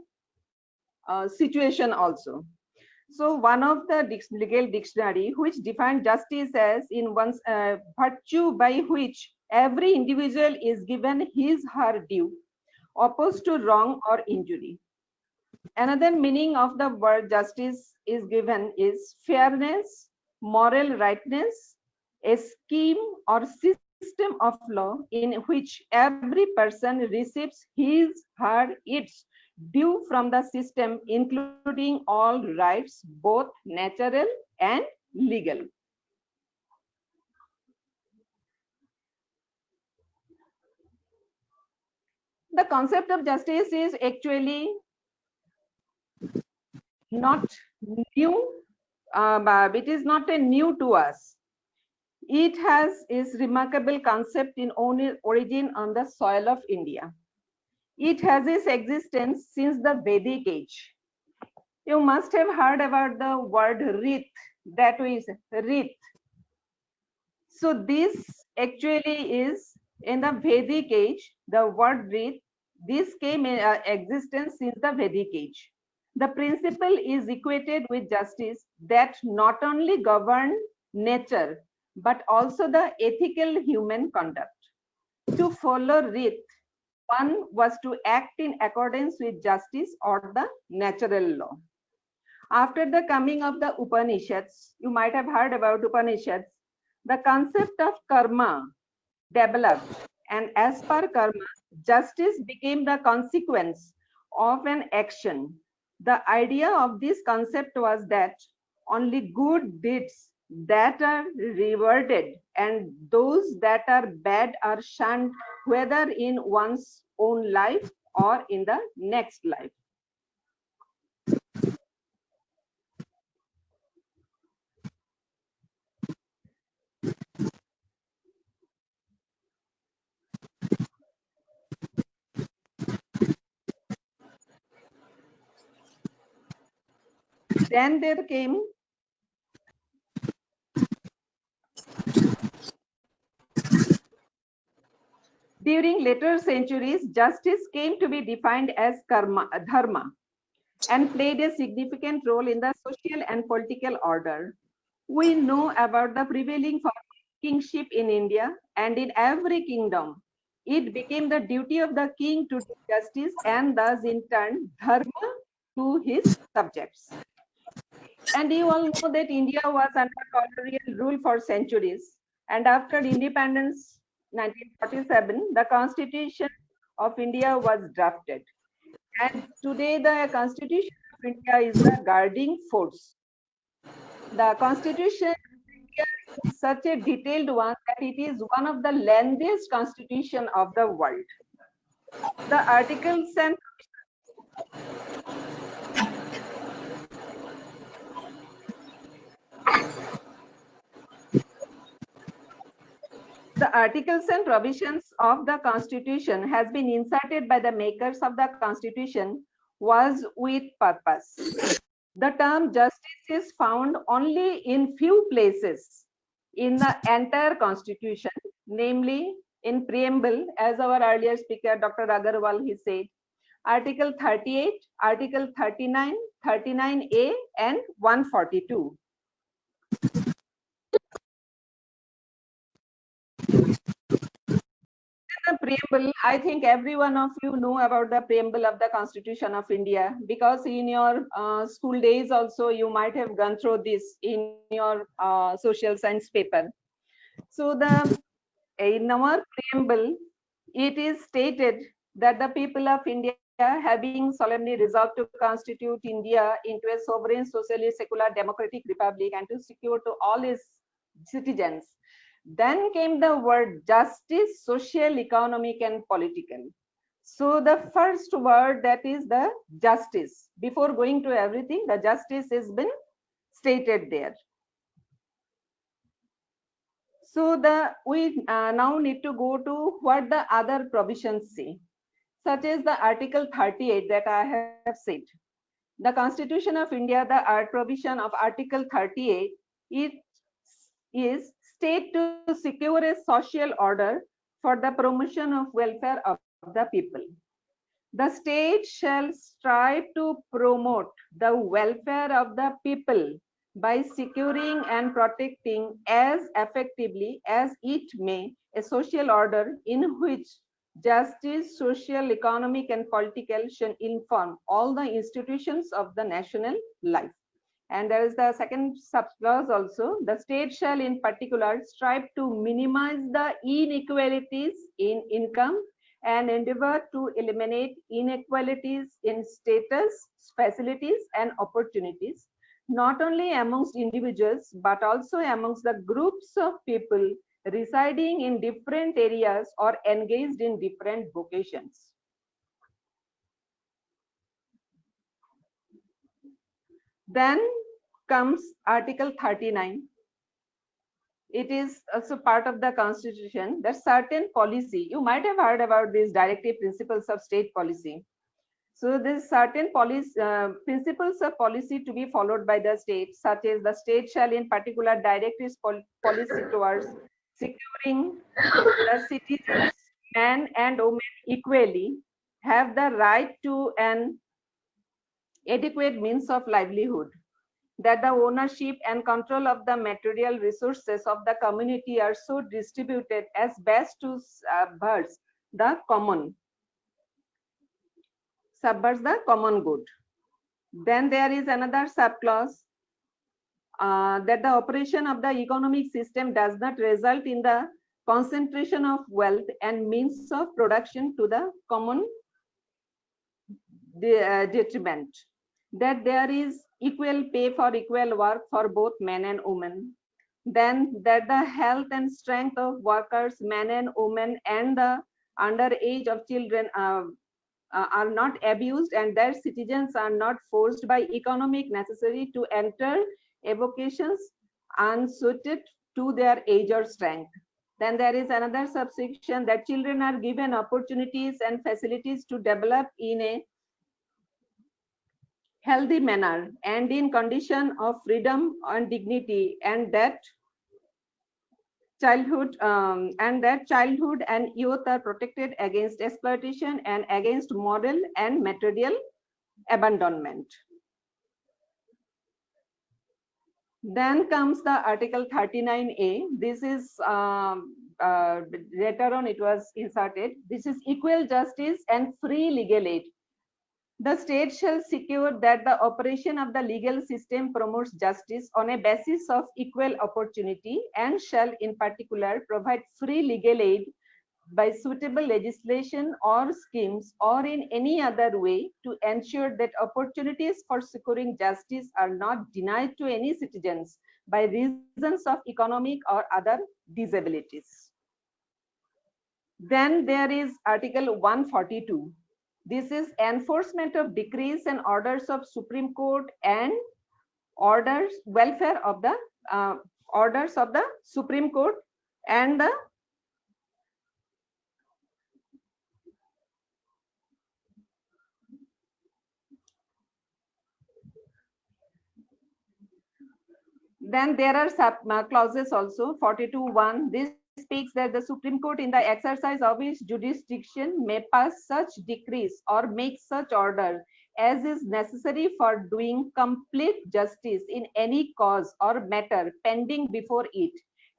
situation also. So one of the legal dictionary which defines justice as in one's virtue by which every individual is given his her due, opposed to wrong or injury. Another meaning of the word justice is given is fairness, moral rightness, a scheme or system of law in which every person receives his her its due from the system, including all rights, both natural and legal. The concept of justice is actually not new, but it is not a new to us. It has its remarkable concept in origin on the soil of India. It has its existence since the Vedic age. You must have heard about the word Rit, that is Rit. So this actually is in the Vedic age, the word Rit, this came in existence since the Vedic age. The principle is equated with justice that not only govern nature, but also the ethical human conduct. To follow Rit, one was to act in accordance with justice or the natural law. After the coming of the Upanishads, you might have heard about Upanishads, the concept of karma developed, and as per karma, justice became the consequence of an action. The idea of this concept was that only good deeds that are rewarded and those that are bad are shunned, whether in one's own life or in the next life. Then there came during later centuries, justice came to be defined as karma, dharma, and played a significant role in the social and political order. We know about the prevailing form of kingship in India, and in every kingdom, it became the duty of the king to do justice and thus in turn dharma to his subjects. And you all know that India was under colonial rule for centuries. And after independence, 1947, the Constitution of India was drafted. And today, the Constitution of India is the guarding force. The Constitution of India is such a detailed one that it is one of the lengthiest constitution of the world. The articles and The articles and provisions of the Constitution has been inserted by the makers of the Constitution was with purpose. The term justice is found only in few places in the entire Constitution, namely in preamble, as our earlier speaker, Dr. Agarwal, he said, Article 38, Article 39, 39A, and 142. The preamble, I think every one of you know about the preamble of the Constitution of India, because in your school days also you might have gone through this in your social science paper. So in our preamble, it is stated that the people of India, having solemnly resolved to constitute India into a sovereign, socialist, secular, democratic republic and to secure to all its citizens. Then came the word justice, social, economic, and political. So the first word, that is the justice. Before going to everything, the justice has been stated there. So we now need to go to what the other provisions say, such as the Article 38 that I have said. The Constitution of India, the provision of Article 38, it is state to secure a social order for the promotion of welfare of the people. The state shall strive to promote the welfare of the people by securing and protecting as effectively as it may a social order in which justice, social, economic, and political shall inform all the institutions of the national life. And there is the second subclause also. The state shall in particular strive to minimize the inequalities in income and endeavor to eliminate inequalities in status, facilities, and opportunities, not only amongst individuals, but also amongst the groups of people residing in different areas or engaged in different vocations. Then comes Article 39. it is also part of the constitution that certain policy, you might have heard about these directive principles of state policy. So there's certain principles of policy to be followed by the state, such as the state shall in particular direct its policy towards securing the citizens, men and women equally, have the right to an adequate means of livelihood, that the ownership and control of the material resources of the community are so distributed as best to subvert the common good. Then there is another subclause that the operation of the economic system does not result in the concentration of wealth and means of production to the common detriment, that there is equal pay for equal work for both men and women, then that the health and strength of workers, men and women, and the underage of children are not abused, and that citizens are not forced by economic necessity to enter avocations unsuited to their age or strength. Then there is another subsection that children are given opportunities and facilities to develop in a healthy manner and in condition of freedom and dignity, and that childhood and youth are protected against exploitation and against moral and material abandonment. Then comes the Article 39A. This is later on it was inserted. This is equal justice and free legal aid. The state shall secure that the operation of the legal system promotes justice on a basis of equal opportunity, and shall in particular provide free legal aid by suitable legislation or schemes or in any other way to ensure that opportunities for securing justice are not denied to any citizens by reasons of economic or other disabilities. Then there is Article 142. This is enforcement of decrees and orders of Supreme Court and orders welfare of the orders of the Supreme Court and the then there are sub clauses also. 42(1). This speaks that the Supreme Court in the exercise of its jurisdiction may pass such decrees or make such order as is necessary for doing complete justice in any cause or matter pending before it,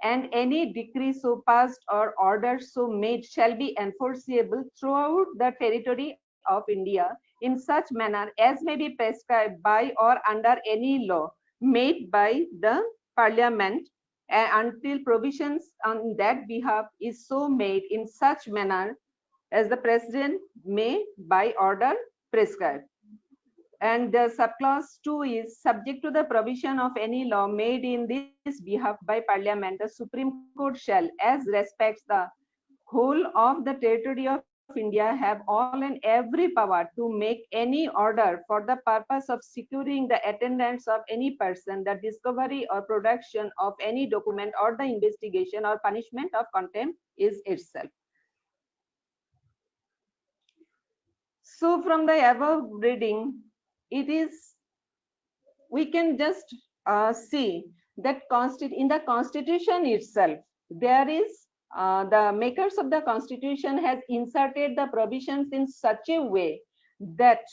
and any decree so passed or order so made shall be enforceable throughout the territory of India in such manner as may be prescribed by or under any law made by the Parliament, until provisions on that behalf is so made in such manner as the President may by order prescribe. And the subclause 2 is subject to the provision of any law made in this behalf by Parliament, the Supreme Court shall, as respects the whole of the territory of India, have all and every power to make any order for the purpose of securing the attendance of any person, the discovery or production of any document, or the investigation or punishment of contempt is itself. So from the above reading, we can just see that in the Constitution itself, there is the makers of the Constitution has inserted the provisions in such a way that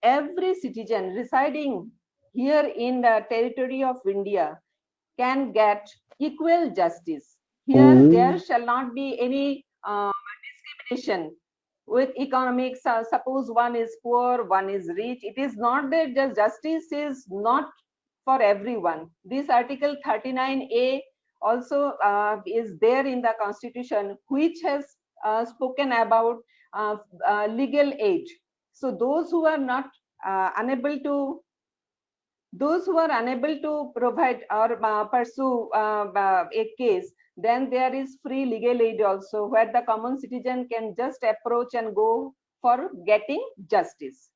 every citizen residing here in the territory of India can get equal justice. Here there shall not be any discrimination with economics. Suppose one is poor, one is rich. It is not that just justice is not for everyone. This Article 39A also is there in the Constitution, which has spoken about legal aid. So those who are not unable to provide or pursue a case, then there is free legal aid also, where the common citizen can just approach and go for getting justice.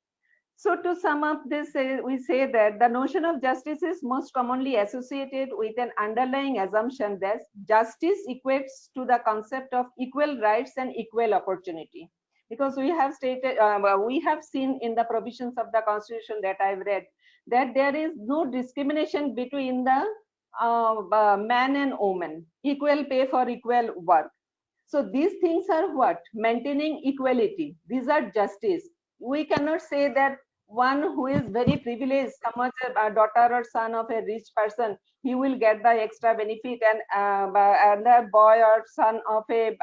So to sum up this, we say that the notion of justice is most commonly associated with an underlying assumption that justice equates to the concept of equal rights and equal opportunity. Because we have stated, we have seen in the provisions of the Constitution that I've read that there is no discrimination between the man and woman, equal pay for equal work. So these things are what? Maintaining equality. These are justice. We cannot say that one who is very privileged, someone a daughter or son of a rich person, he will get the extra benefit, and another boy or son of a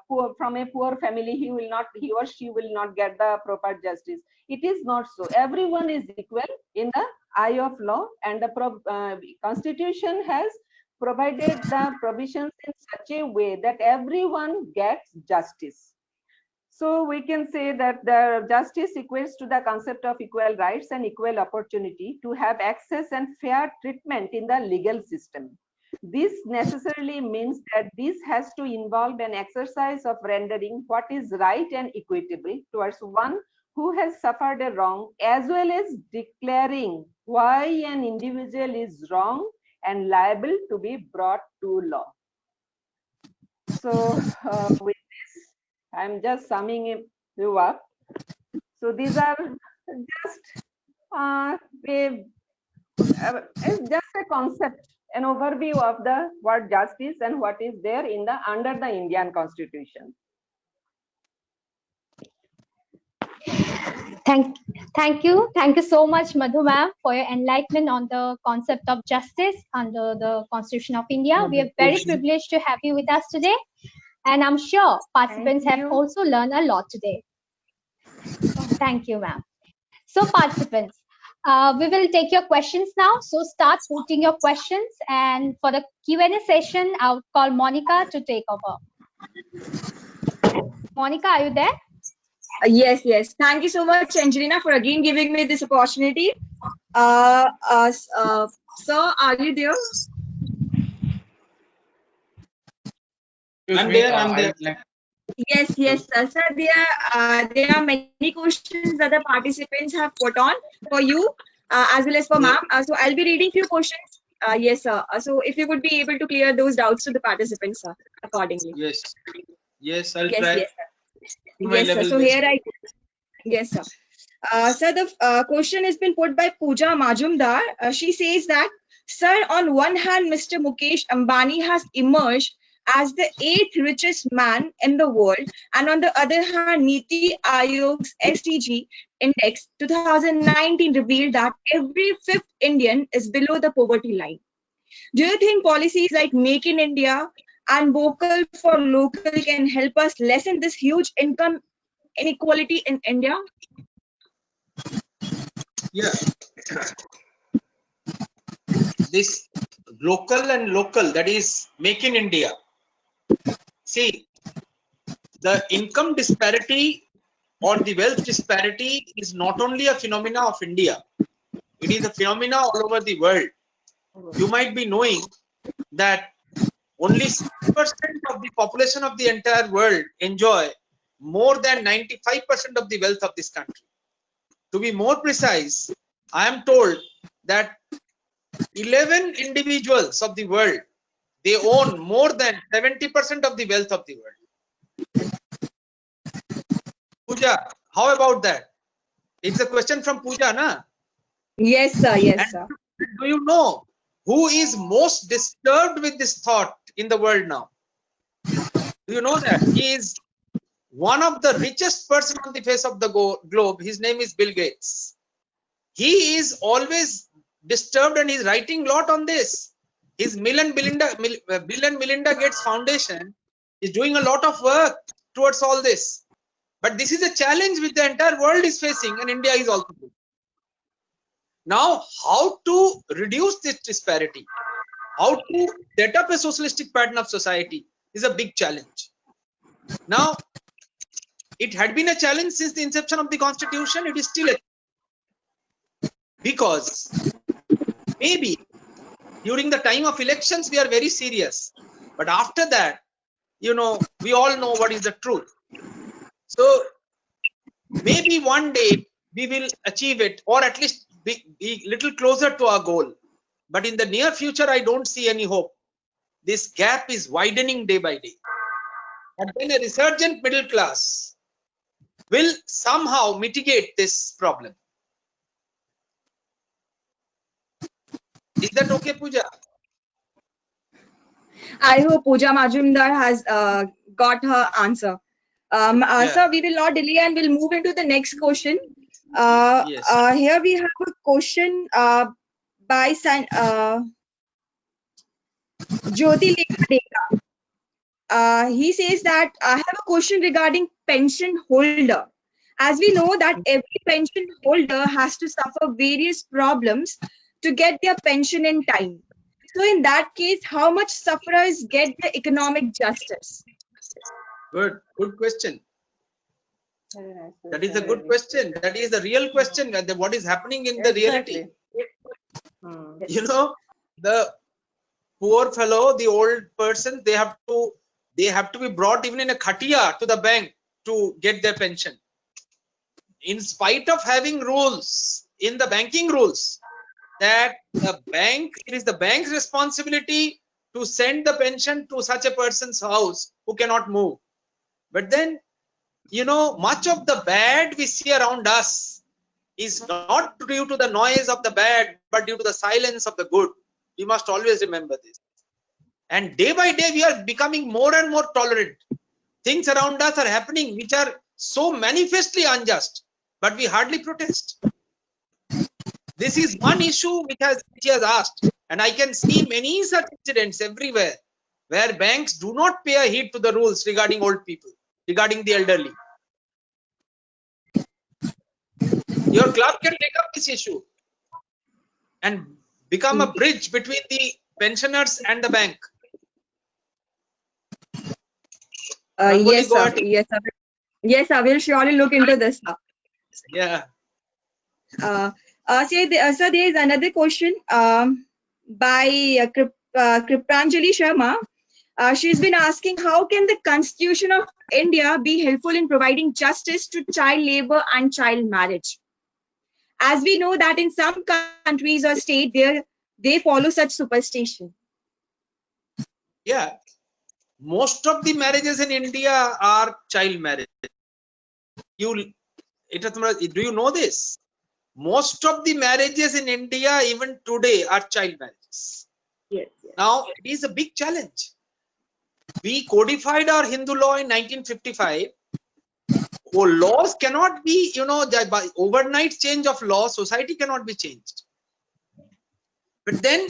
poor, from a poor family, he or she will not get the proper justice. It is not so. Everyone is equal in the eye of law, and the Constitution has provided the provisions in such a way that everyone gets justice. So we can say that the justice equates to the concept of equal rights and equal opportunity to have access and fair treatment in the legal system. This necessarily means that this has to involve an exercise of rendering what is right and equitable towards one who has suffered a wrong, as well as declaring why an individual is wrong and liable to be brought to law. So with this, I'm just summing you up. So these are just it's just a concept, an overview of the word justice and what is there in the under the Indian Constitution. Thank you so much, Madhu ma'am, for your enlightenment on the concept of justice under the Constitution of India. We are very privileged to have you with us today, and I'm sure participants have also learned a lot today. Thank you, ma'am. So participants, we will take your questions now. So start putting your questions, and for the Q&A session, I'll call Monica to take over. Monica, are you there? Yes. Thank you so much, Angelina, for again giving me this opportunity. Sir, are you there? I'm there. Yes, sir. Sir, there are many questions that the participants have put on for you, as well as for ma'am. So I'll be reading few questions. Yes, sir. So if you would be able to clear those doubts to the participants, sir, accordingly. Yes, I'll try. Yes, sir. Yes, sir. So here I. Yes, sir. Sir, the question has been put by Pooja Majumdar. She says that, sir, on one hand, Mr. Mukesh Ambani has emerged as the 8th richest man in the world, and on the other hand, Niti Aayog's SDG index 2019 revealed that every 5th Indian is below the poverty line. Do you think policies like Make in India and Vocal for Local can help us lessen this huge income inequality in India? Yeah. This local and local, that is Make in India. See, the income disparity or the wealth disparity is not only a phenomena of India, it is a phenomena all over the world. You might be knowing that only 6% of the population of the entire world enjoy more than 95% of the wealth of this country. To be more precise, I am told that 11 individuals of the world, they own more than 70% of the wealth of the world. Pooja, how about that? It's a question from Pooja, na? Yes, sir. Yes, sir. Do you know who is most disturbed with this thought in the world now? Do you know that? He is one of the richest person on the face of the globe. His name is Bill Gates. He is always disturbed and he's writing a lot on this. His Bill and Melinda Gates Foundation is doing a lot of work towards all this. But this is a challenge which the entire world is facing, and India is also doing. Now, how to reduce this disparity, how to set up a socialistic pattern of society is a big challenge. Now, it had been a challenge since the inception of the Constitution. It is still a, because maybe during the time of elections we are very serious, but after that, you know, we all know what is the truth. So Maybe one day we will achieve it, or at least be little closer to our goal. But in the near future, I don't see any hope. This gap is widening day by day. And then a resurgent middle class will somehow mitigate this problem. Is that okay, Pooja? I hope Pooja Majumdar has got her answer. Sir, we will not delay and we'll move into the next question. Yes. Here we have a question by Jyoti Lekha Deka. He says that I have a question regarding pension holder. As we know that every pension holder has to suffer various problems to get their pension in time. So in that case, how much sufferers get the economic justice? Good question. Very nice. That is a good question. That is the real question. What is happening in the reality? You know, the poor fellow, the old person, they have to be brought even in a khatia to the bank to get their pension. In spite of having rules in the banking rules that it is the bank's responsibility to send the pension to such a person's house who cannot move. But then, you know, much of the bad we see around us is not due to the noise of the bad, but due to the silence of the good. We must always remember this. And day by day, we are becoming more and more tolerant. Things around us are happening which are so manifestly unjust, but we hardly protest. This is one issue which has asked, and I can see many such incidents everywhere where banks do not pay a heed to the rules regarding old people, regarding the elderly. Your club can take up this issue and become a bridge between the pensioners and the bank. Yes, sir. Yes, I will surely look into this. Sir. Yeah. Sir, there is another question by Kripranjali Sharma. She's been asking, how can the Constitution of India be helpful in providing justice to child labor and child marriage? As we know that in some countries or states, they follow such superstition. Yeah. Most of the marriages in India are child marriage. Do you know this? Most of the marriages in India, even today, are child marriages. Yes. Now, it is a big challenge. We codified our Hindu law in 1955. Laws cannot be, by overnight change of law, society cannot be changed. But then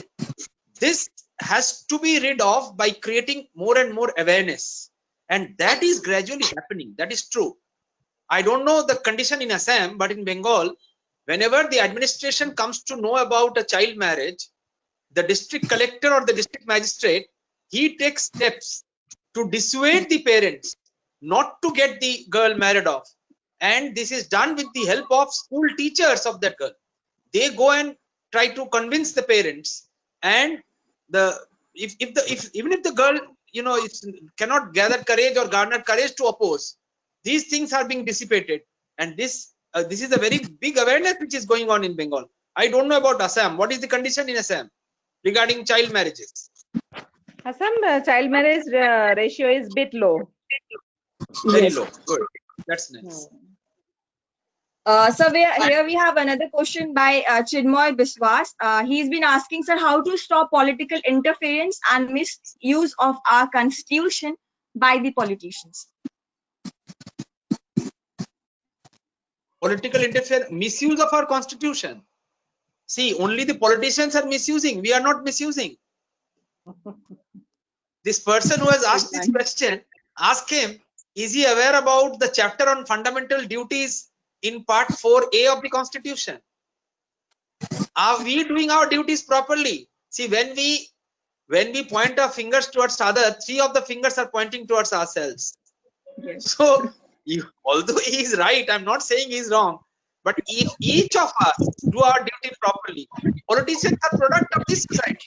this has to be rid of by creating more and more awareness. And that is gradually happening. That is true. I don't know the condition in Assam, but in Bengal, whenever the administration comes to know about a child marriage, the district collector or the district magistrate, he takes steps to dissuade the parents not to get the girl married off. And this is done with the help of school teachers of that girl. They go and try to convince the parents, and even if the girl cannot gather courage or garner courage to oppose, these things are being dissipated. And this is a very big awareness which is going on in Bengal. I don't know about Assam. What is the condition in Assam regarding child marriages? Assam child marriage ratio is bit low. Very low. Good. That's nice. So here we have another question by Chinmoy Biswas. He's been asking, sir, how to stop political interference and misuse of our constitution by the politicians. Political interference, misuse of our constitution. See, only the politicians are misusing. We are not misusing. This person who has asked this question, ask him, is he aware about the chapter on fundamental duties in part 4A of the Constitution? Are we doing our duties properly? See, when we point our fingers towards other, 3 of the fingers are pointing towards ourselves. Yes. So, although he is right, I'm not saying he's wrong, but if each of us do our duty properly, politicians are product of this society.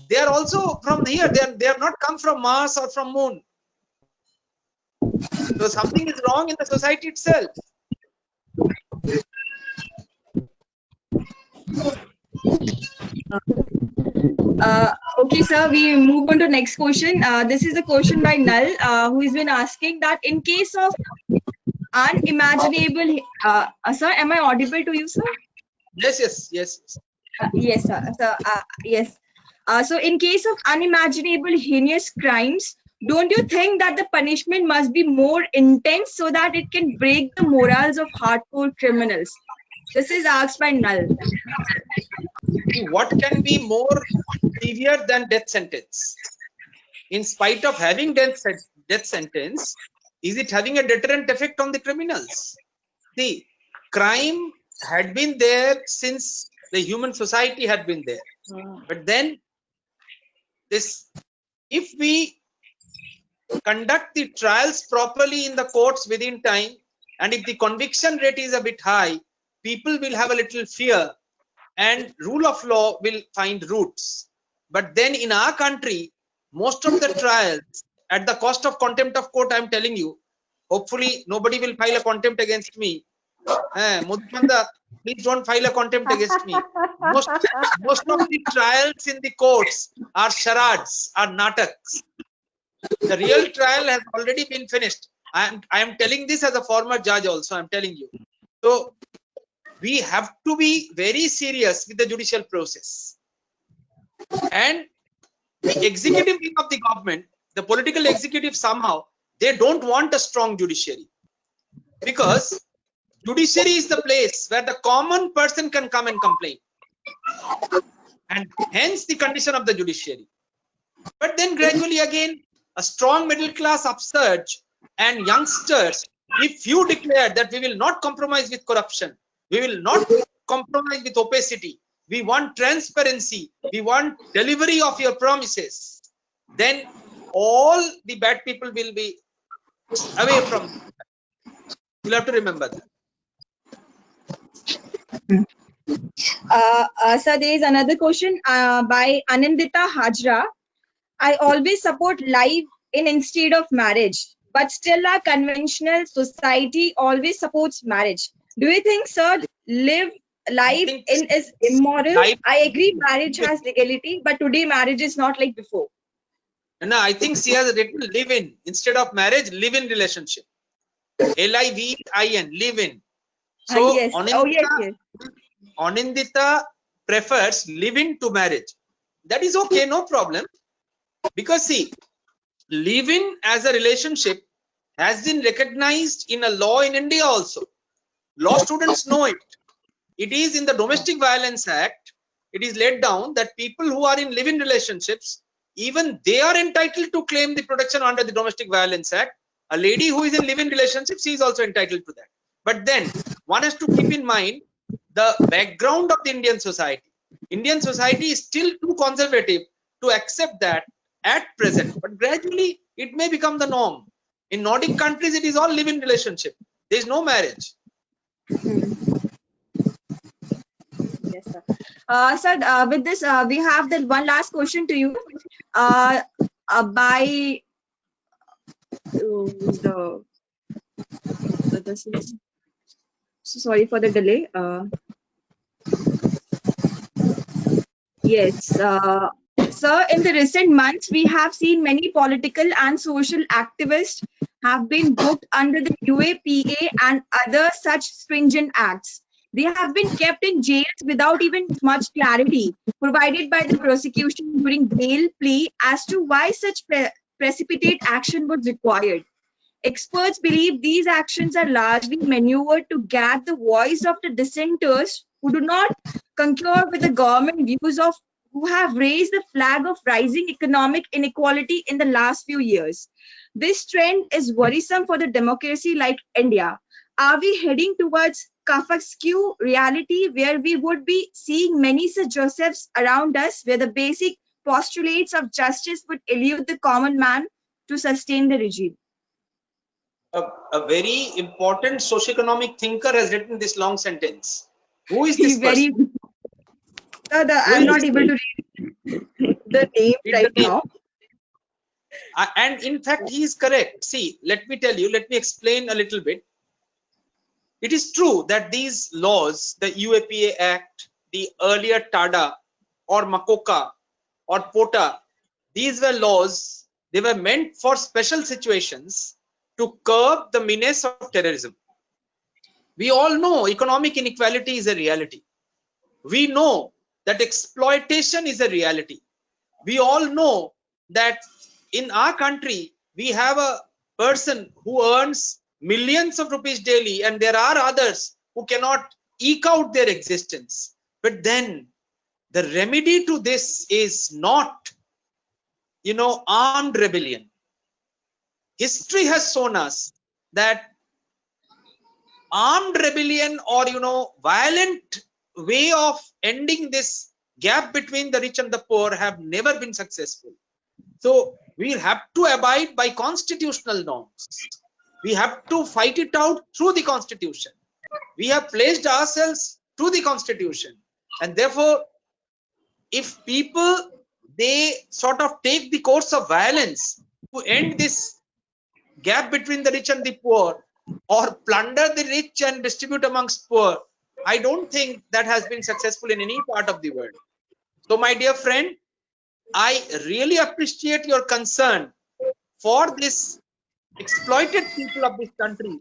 They are also from here. They have not come from Mars or from Moon. So something is wrong in the society itself. Okay, sir, we move on to next question. This is a question by Null, who has been asking that in case of unimaginable, sir, am I audible to you, sir? Yes, yes, yes. Yes, sir. Yes. So in case of unimaginable heinous crimes, don't you think that the punishment must be more intense so that it can break the morals of hardcore criminals? This is asked by Null. What can be more severe than death sentence? In spite of having death sentence, is it having a deterrent effect on the criminals? See, crime had been there since the human society had been there. But then if we conduct the trials properly in the courts within time, and if the conviction rate is a bit high, people will have a little fear and rule of law will find roots. But then in our country, most of the trials at the cost of contempt of court, I'm telling you, hopefully nobody will file a contempt against me. Madhukanda, please don't file a contempt against me. Most of the trials in the courts are charades, are nataks. The real trial has already been finished. I am telling this as a former judge also, I'm telling you. So we have to be very serious with the judicial process. And the executive wing of the government, the political executive, somehow, they don't want a strong judiciary. Because judiciary is the place where the common person can come and complain. And hence the condition of the judiciary. But then gradually again, a strong middle class upsurge and youngsters, if you declare that we will not compromise with corruption, we will not compromise with opacity, we want transparency, we want delivery of your promises, then all the bad people will be away from you. You'll have to remember that. Sir, there is another question by Anandita Hajra. I always support life in instead of marriage, but still our conventional society always supports marriage. Do you think, sir, life in is immoral? I agree marriage has legality, but today marriage is not like before. No, I think she has written live in instead of marriage, live in relationship. Livin, live in. So yes. Anindita prefers live-in to marriage. That is okay, no problem. Because see, live-in as a relationship has been recognized in a law in India also. Law students know it. It is in the Domestic Violence Act. It is laid down that people who are in live-in relationships, even they are entitled to claim the protection under the Domestic Violence Act. A lady who is in live-in relationship, she is also entitled to that. But then one has to keep in mind the background of the Indian society. Indian society is still too conservative to accept that at present, but gradually it may become the norm. In Nordic countries, it is all live-in relationship. There is no marriage. Yes, sir. Sir, with this, we have the one last question to you. By sorry for the delay. Yes, sir, in the recent months, we have seen many political and social activists have been booked under the UAPA and other such stringent acts. They have been kept in jails without even much clarity provided by the prosecution during bail plea as to why such precipitate action was required. Experts believe these actions are largely maneuvered to gag the voice of the dissenters who do not concur with the government views of who have raised the flag of rising economic inequality in the last few years. This trend is worrisome for the democracy like India. Are we heading towards Kafkaesque reality where we would be seeing many Sir Josephs around us, where the basic postulates of justice would elude the common man to sustain the regime? A very important socioeconomic thinker has written this long sentence. Who is this person? I'm not able to read the name right now. And in fact, he is correct. See, let me tell you, let me explain a little bit. It is true that these laws, the UAPA Act, the earlier TADA or MACOCA or POTA, these were laws, they were meant for special situations to curb the menace of terrorism. We all know economic inequality is a reality. We know that exploitation is a reality. We all know that in our country, we have a person who earns millions of rupees daily, and there are others who cannot eke out their existence. But then the remedy to this is not, armed rebellion. History has shown us that armed rebellion or, violent way of ending this gap between the rich and the poor have never been successful. So we have to abide by constitutional norms. We have to fight it out through the constitution. We have pledged ourselves to the constitution. And therefore, if people, they sort of take the course of violence to end this gap between the rich and the poor, or plunder the rich and distribute amongst poor, I don't think that has been successful in any part of the world. So my dear friend, I really appreciate your concern for this exploited people of this country,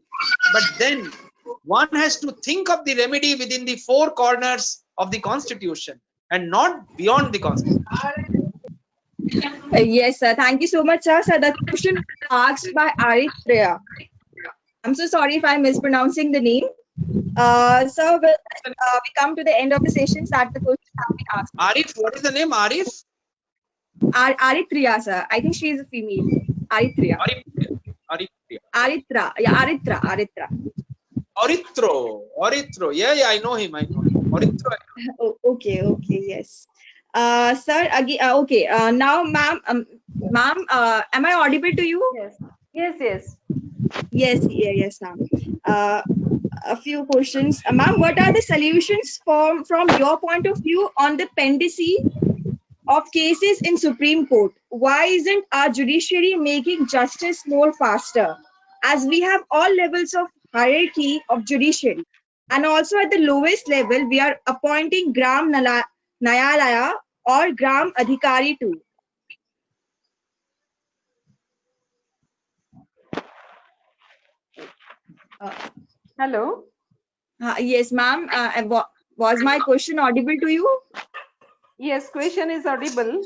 but then one has to think of the remedy within the four corners of the constitution and not beyond the constitution. Yes, sir. Thank you so much, sir. Sir, the question asked by Arithrea. I'm so sorry if I'm mispronouncing the name. So we come to the end of the session. Start the questions have been asked. Arif, what is the name? Arif? Arithrea, sir. I think she is a female. Arithrea. Arithra. Yeah, Arithra. Arithro. Yeah, I know him. Arithro. Oh, okay, yes. Sir, again, okay. Now, ma'am, am I audible to you? Yes. Yes, ma'am. A few questions. Ma'am, what are the solutions from your point of view on the pendency of cases in Supreme Court? Why isn't our judiciary making justice more faster? As we have all levels of hierarchy of judiciary, and also at the lowest level, we are appointing Gram Nyalaya or Gram Adhikari too. Hello. Yes, ma'am. Was my question audible to you? Yes, question is audible.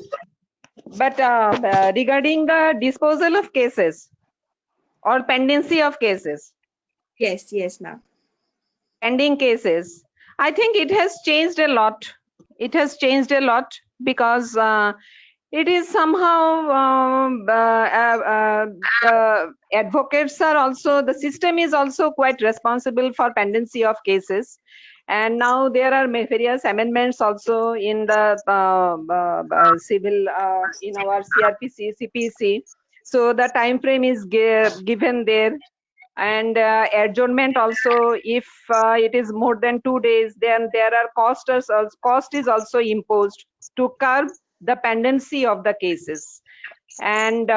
But regarding the disposal of cases or pendency of cases. Yes, ma'am. Pending cases. I think it has changed a lot. It has changed a lot because it is somehow the advocates are also, the system is also quite responsible for pendency of cases. And now there are various amendments also in the civil, in our CRPC, CPC. So the time frame is given there. And adjournment also, if it is more than 2 days, then there are cost is also imposed to curb the pendency of the cases. And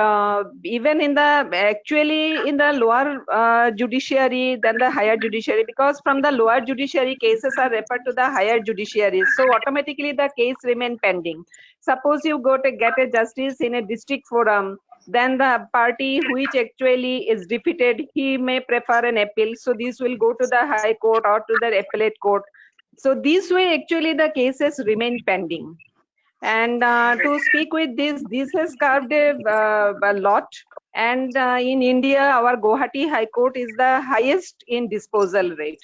even in the actually in the lower judiciary than the higher judiciary, because from the lower judiciary cases are referred to the higher judiciary, so automatically the case remain pending. Suppose you go to get a justice in a district forum, then the party which actually is defeated, he may prefer an appeal, so this will go to the high court or to the appellate court. So this way actually the cases remain pending. And to speak with this has curved a lot. And in India, our Guwahati High Court is the highest in disposal rate.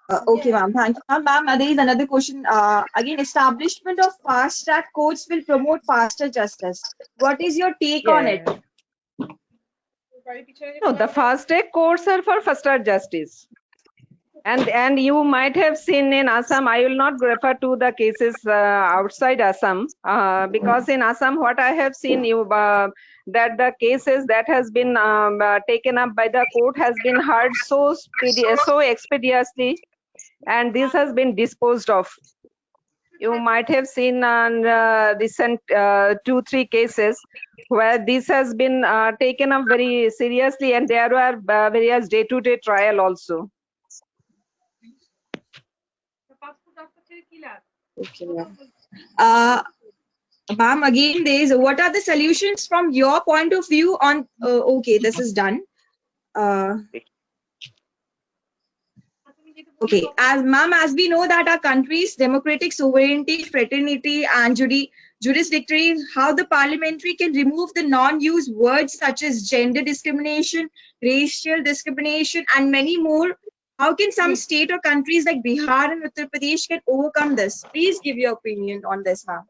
Okay, ma'am. Thank you, ma'am. There is another question. Again, establishment of fast track courts will promote faster justice. What is your take on it? No, the fast track courts are for faster justice. And you might have seen in Assam, I will not refer to the cases outside Assam, because in Assam, what I have seen, that the cases that has been taken up by the court has been heard so expeditiously, and this has been disposed of. You might have seen on recent 2-3 cases where this has been taken up very seriously, and there were various day-to-day trial also. Okay, ma'am. Ma'am, again, what are the solutions from your point of view on? Okay, this is done. Okay, as we know that our country's democratic sovereignty, fraternity, and jurisdictory, how the parliamentary can remove the non-used words such as gender discrimination, racial discrimination, and many more. How can some state or countries like Bihar and Uttar Pradesh can overcome this? Please give your opinion on this, ma'am.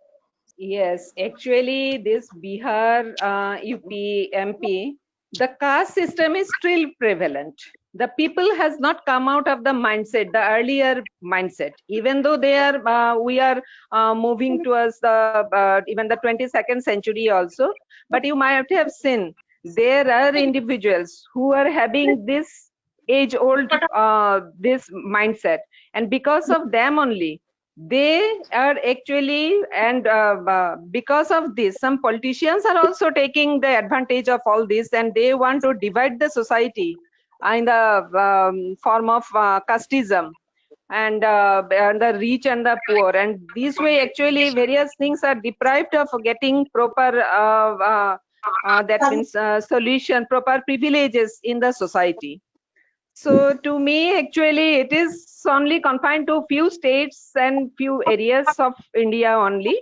Yes, actually, this Bihar, UP, MP, the caste system is still prevalent. The people has not come out of the mindset, the earlier mindset. Even though they are, we are moving towards the even the 22nd century also. But you might have seen there are individuals who are having this age-old this mindset, and because of them only, they are actually, and because of this, some politicians are also taking the advantage of all this, and they want to divide the society in the form of casteism, and the rich and the poor, and this way actually various things are deprived of getting proper that means solution, proper privileges in the society. So to me, actually, it is only confined to few states and few areas of India only.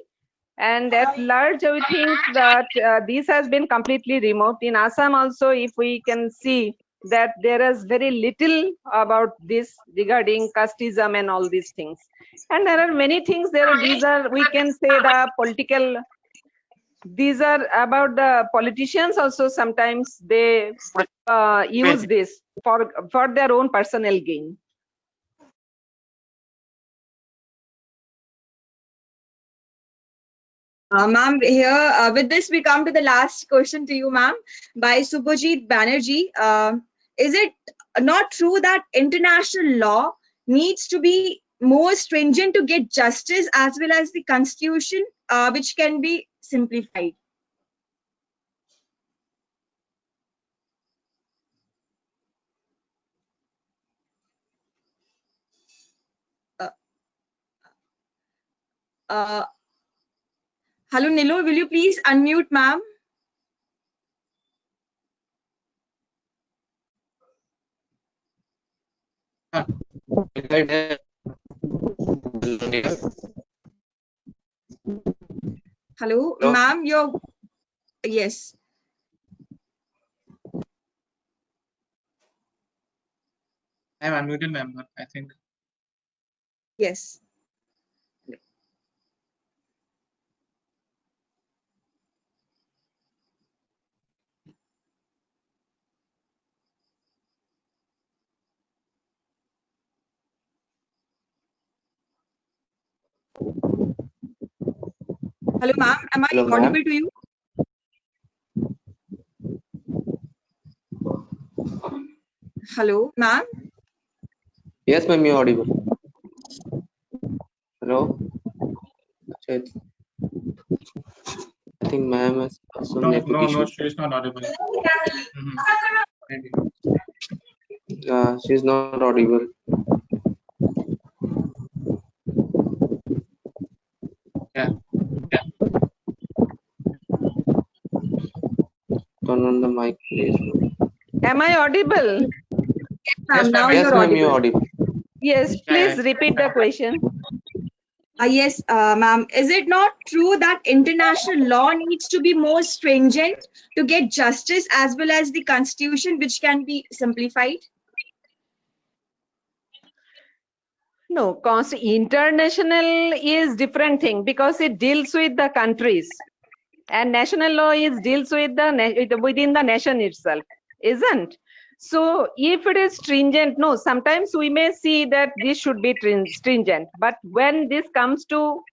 And at large, we think that this has been completely removed. In Assam also, if we can see that there is very little about this regarding casteism and all these things. And there are many things there. These are, we can say, the political, these are about the politicians also. Sometimes they use this for their own personal gain. Ma'am, here with this we come to the last question to you, ma'am, by Subhajit Banerjee. Is it not true that international law needs to be more stringent to get justice as well as the constitution, which can be simplified? Hello, Nilu, will you please unmute, ma'am? Hello, ma'am, you're, yes. I'm unmuted, ma'am, but I think. Yes. Hello, ma'am. Am I audible to you? Hello, ma'am. Yes, ma'am, you're audible. Hello. I think ma'am has some network issue. No, she's not audible. Maybe. She's not audible. Yeah. Turn on the mic, please. Am I audible? Yes, now yes, you're ma'am, you're audible. audible. Yes, please repeat the question. Yes, ma'am. Is it not true that international law needs to be more stringent to get justice as well as the constitution, which can be simplified? No, international is different thing because it deals with the countries, and national law is deals with the within the nation itself, isn't? So if it is stringent, no, sometimes we may see that this should be stringent, but when this comes to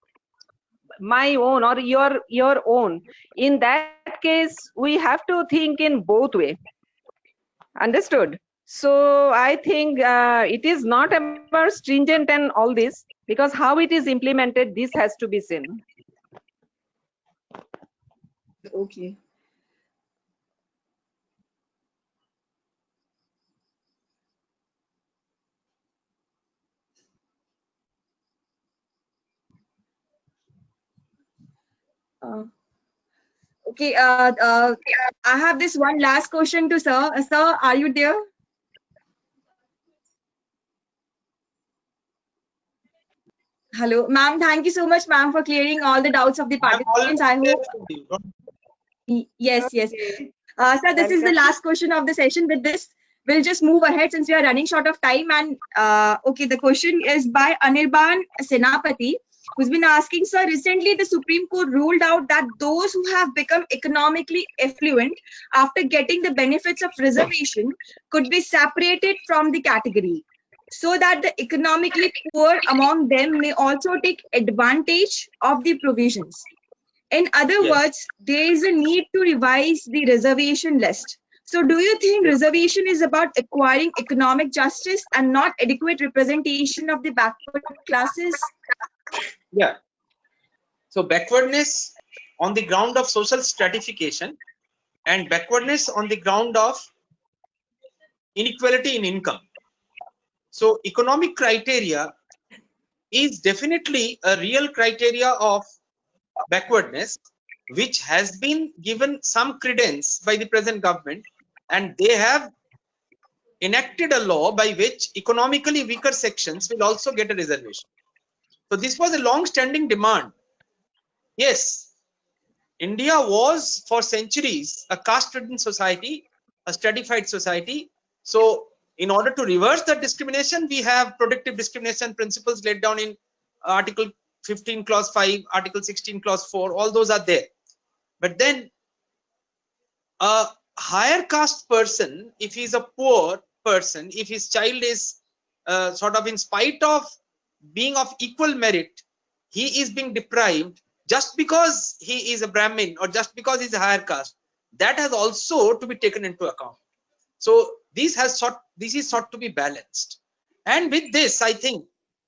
my own or your own, in that case we have to think in both way. Understood? So I think it is not about stringent and all this. because how it is implemented, this has to be seen. Okay. Okay, I have this one last question to sir. Sir, are you there? Hello, ma'am. Thank you so much, ma'am, for clearing all the doubts of the I'm participants. I always hope. there with you. Don't- Yes, yes. Okay. Sir, this is the Welcome. last question of the session. With this, we'll just move ahead since we are running short of time. And okay, the question is by Anirban Senapati, who's been asking, sir, recently the Supreme Court ruled out that those who have become economically affluent after getting the benefits of reservation could be separated from the category, so that the economically poor among them may also take advantage of the provisions. In other Yes. words, there is a need to revise the reservation list. So do you think Yes. reservation is about acquiring economic justice and not adequate representation of the backward classes? Yeah. So backwardness on the ground of social stratification and backwardness on the ground of inequality in income. So economic criteria is definitely a real criteria of backwardness, which has been given some credence by the present government, and they have enacted a law by which economically weaker sections will also get a reservation. So this was a long-standing demand. Yes, India was for centuries a caste-ridden society, a stratified society. So in order to reverse that discrimination, we have protective discrimination principles laid down in Article 15 clause 5, Article 16 clause 4, all those are there. But then a higher caste person, if he's a poor person, if his child is sort of in spite of being of equal merit, he is being deprived just because he is a Brahmin or just because he's a higher caste. That has also to be taken into account. So this is sought to be balanced. And with this, I think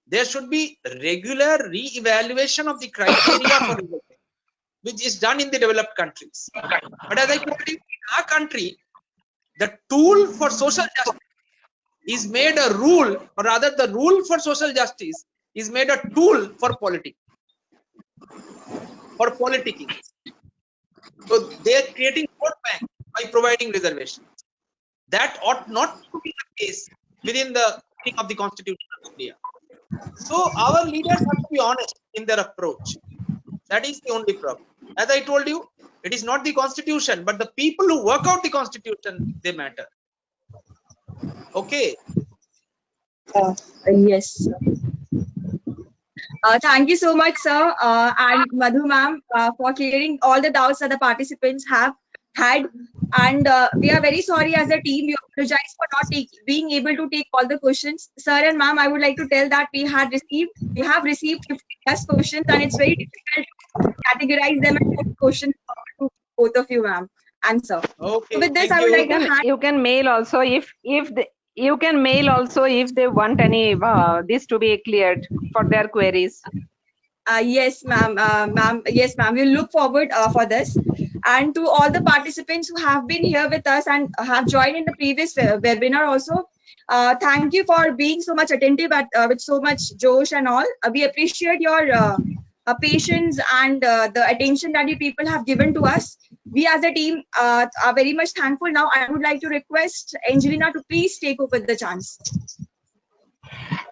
there should be regular re-evaluation of the criteria for reservation, which is done in the developed countries. But as I told you, in our country, the tool for social justice is made a rule, or rather the rule for social justice is made a tool for politics, for politicking. So they are creating vote bank by providing reservations. That ought not to be the case within the meaning of the Constitution of India. So our leaders have to be honest in their approach. That is the only problem. As I told you, it is not the Constitution, but the people who work out the Constitution, they matter. Okay. Yes. Thank you so much, sir, and Madhu ma'am, for clearing all the doubts that the participants have had. And we are very sorry as a team. We apologize for not being able to take all the questions. Sir and ma'am, I would like to tell that we have received 50 plus questions, and it's very difficult to categorize them and put questions to both of you, ma'am and sir. Okay. So with this, Thank I would you. like to hand. You can mail also you can mail also if they want any this to be cleared for their queries. Yes, ma'am. Yes, ma'am. We'll look forward for this. And to all the participants who have been here with us and have joined in the previous webinar also, thank you for being so much attentive with so much josh and all. We appreciate your patience and the attention that you people have given to us. We as a team are very much thankful. Now, I would like to request Angelina to please take over the chance.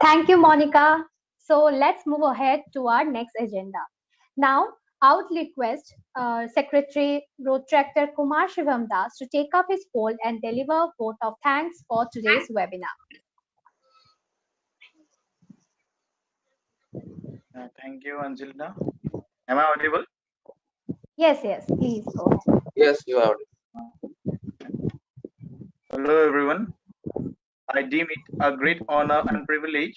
Thank you, Monica. So let's move ahead to our next agenda. Now, I would request Secretary Protractor Kumar Shivam Das to take up his role and deliver a vote of thanks for today's webinar. Thank you, Angelina. Am I audible? Yes, please go ahead. Yes, you are. Hello, everyone. I deem it a great honor and privilege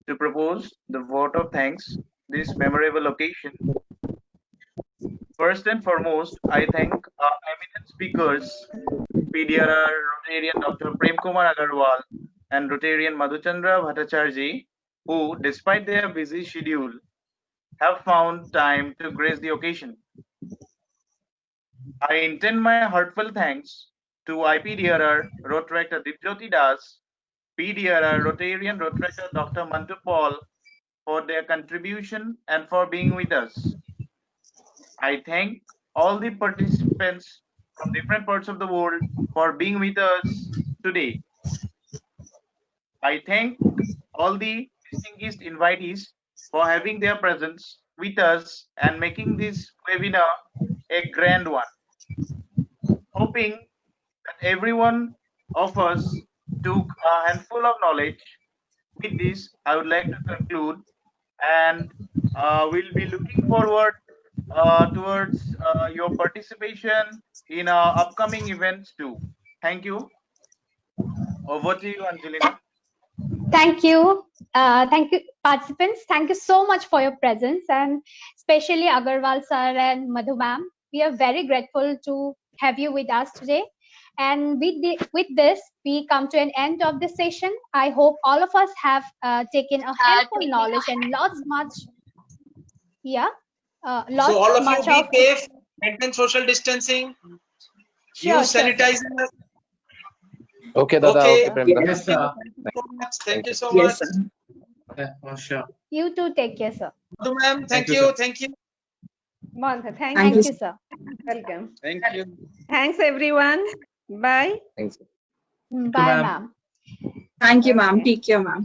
to propose the vote of thanks this memorable occasion. First and foremost, I thank our eminent speakers, PDRR Rotarian Dr. Prem Kumar Agarwal and Rotarian Madhuchandra Bhattacharjee who, despite their busy schedule, have found time to grace the occasion. I intend my heartfelt thanks to IPDRR Rotaractor Dipjyoti Das, PDRR Rotarian Rotaractor Dr. Mantu Paul for their contribution and for being with us. I thank all the participants from different parts of the world for being with us today. I thank all the distinguished invitees for having their presence with us and making this webinar a grand one. Hoping that every one of us took a handful of knowledge. With this, I would like to conclude, and we'll be looking forward towards your participation in our upcoming events too. Thank you. Over to you, Angelina. Thank you. Thank you, participants. Thank you so much for your presence, and especially Agarwal sir and Madhu ma'am. We are very grateful to have you with us today. And with this, we come to an end of this session. I hope all of us have taken a helpful knowledge and lots much. Yeah. Lots So all of much you of be safe, maintain social distancing, sure, use sure, sir. sanitizer. Okay, Dada. Okay. Okay, Prem. Yes, sir. Thank you so Yes, much. sir. Yeah, oh, sure. You too take care, sir. Madhu ma'am, thank you, you. sir. Thank you. Mantha, thank Thank you. you, sir. Welcome. Thank you. Thanks, everyone. Bye. Thanks. Bye, ma'am. ma'am. Thank you, ma'am. Okay. Take care, ma'am.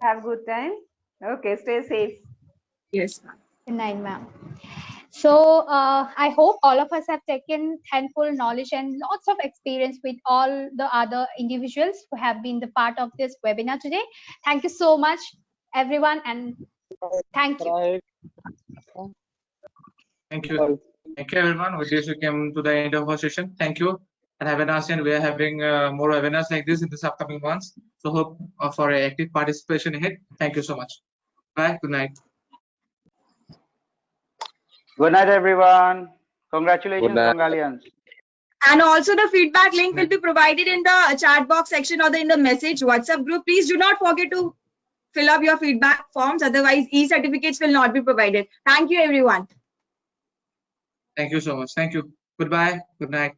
Have a good time. Okay, stay safe. Yes, ma'am. Good night, ma'am. So I hope all of us have taken handful knowledge and lots of experience with all the other individuals who have been the part of this webinar today. Thank you so much, everyone, and thank you. Thank you. Thank you, everyone. With this, we came to the end of our session. Thank you. And have a nice day. We are having more webinars like this in this upcoming months. So hope for an active participation ahead. Thank you so much. Bye. Good night. Good night, everyone. Congratulations, Good night. Bengalians. And also the feedback link will be provided in the chat box section or in the message WhatsApp group. Please do not forget to fill up your feedback forms. Otherwise, e-certificates will not be provided. Thank you, everyone. Thank you so much. Thank you. Goodbye. Good night.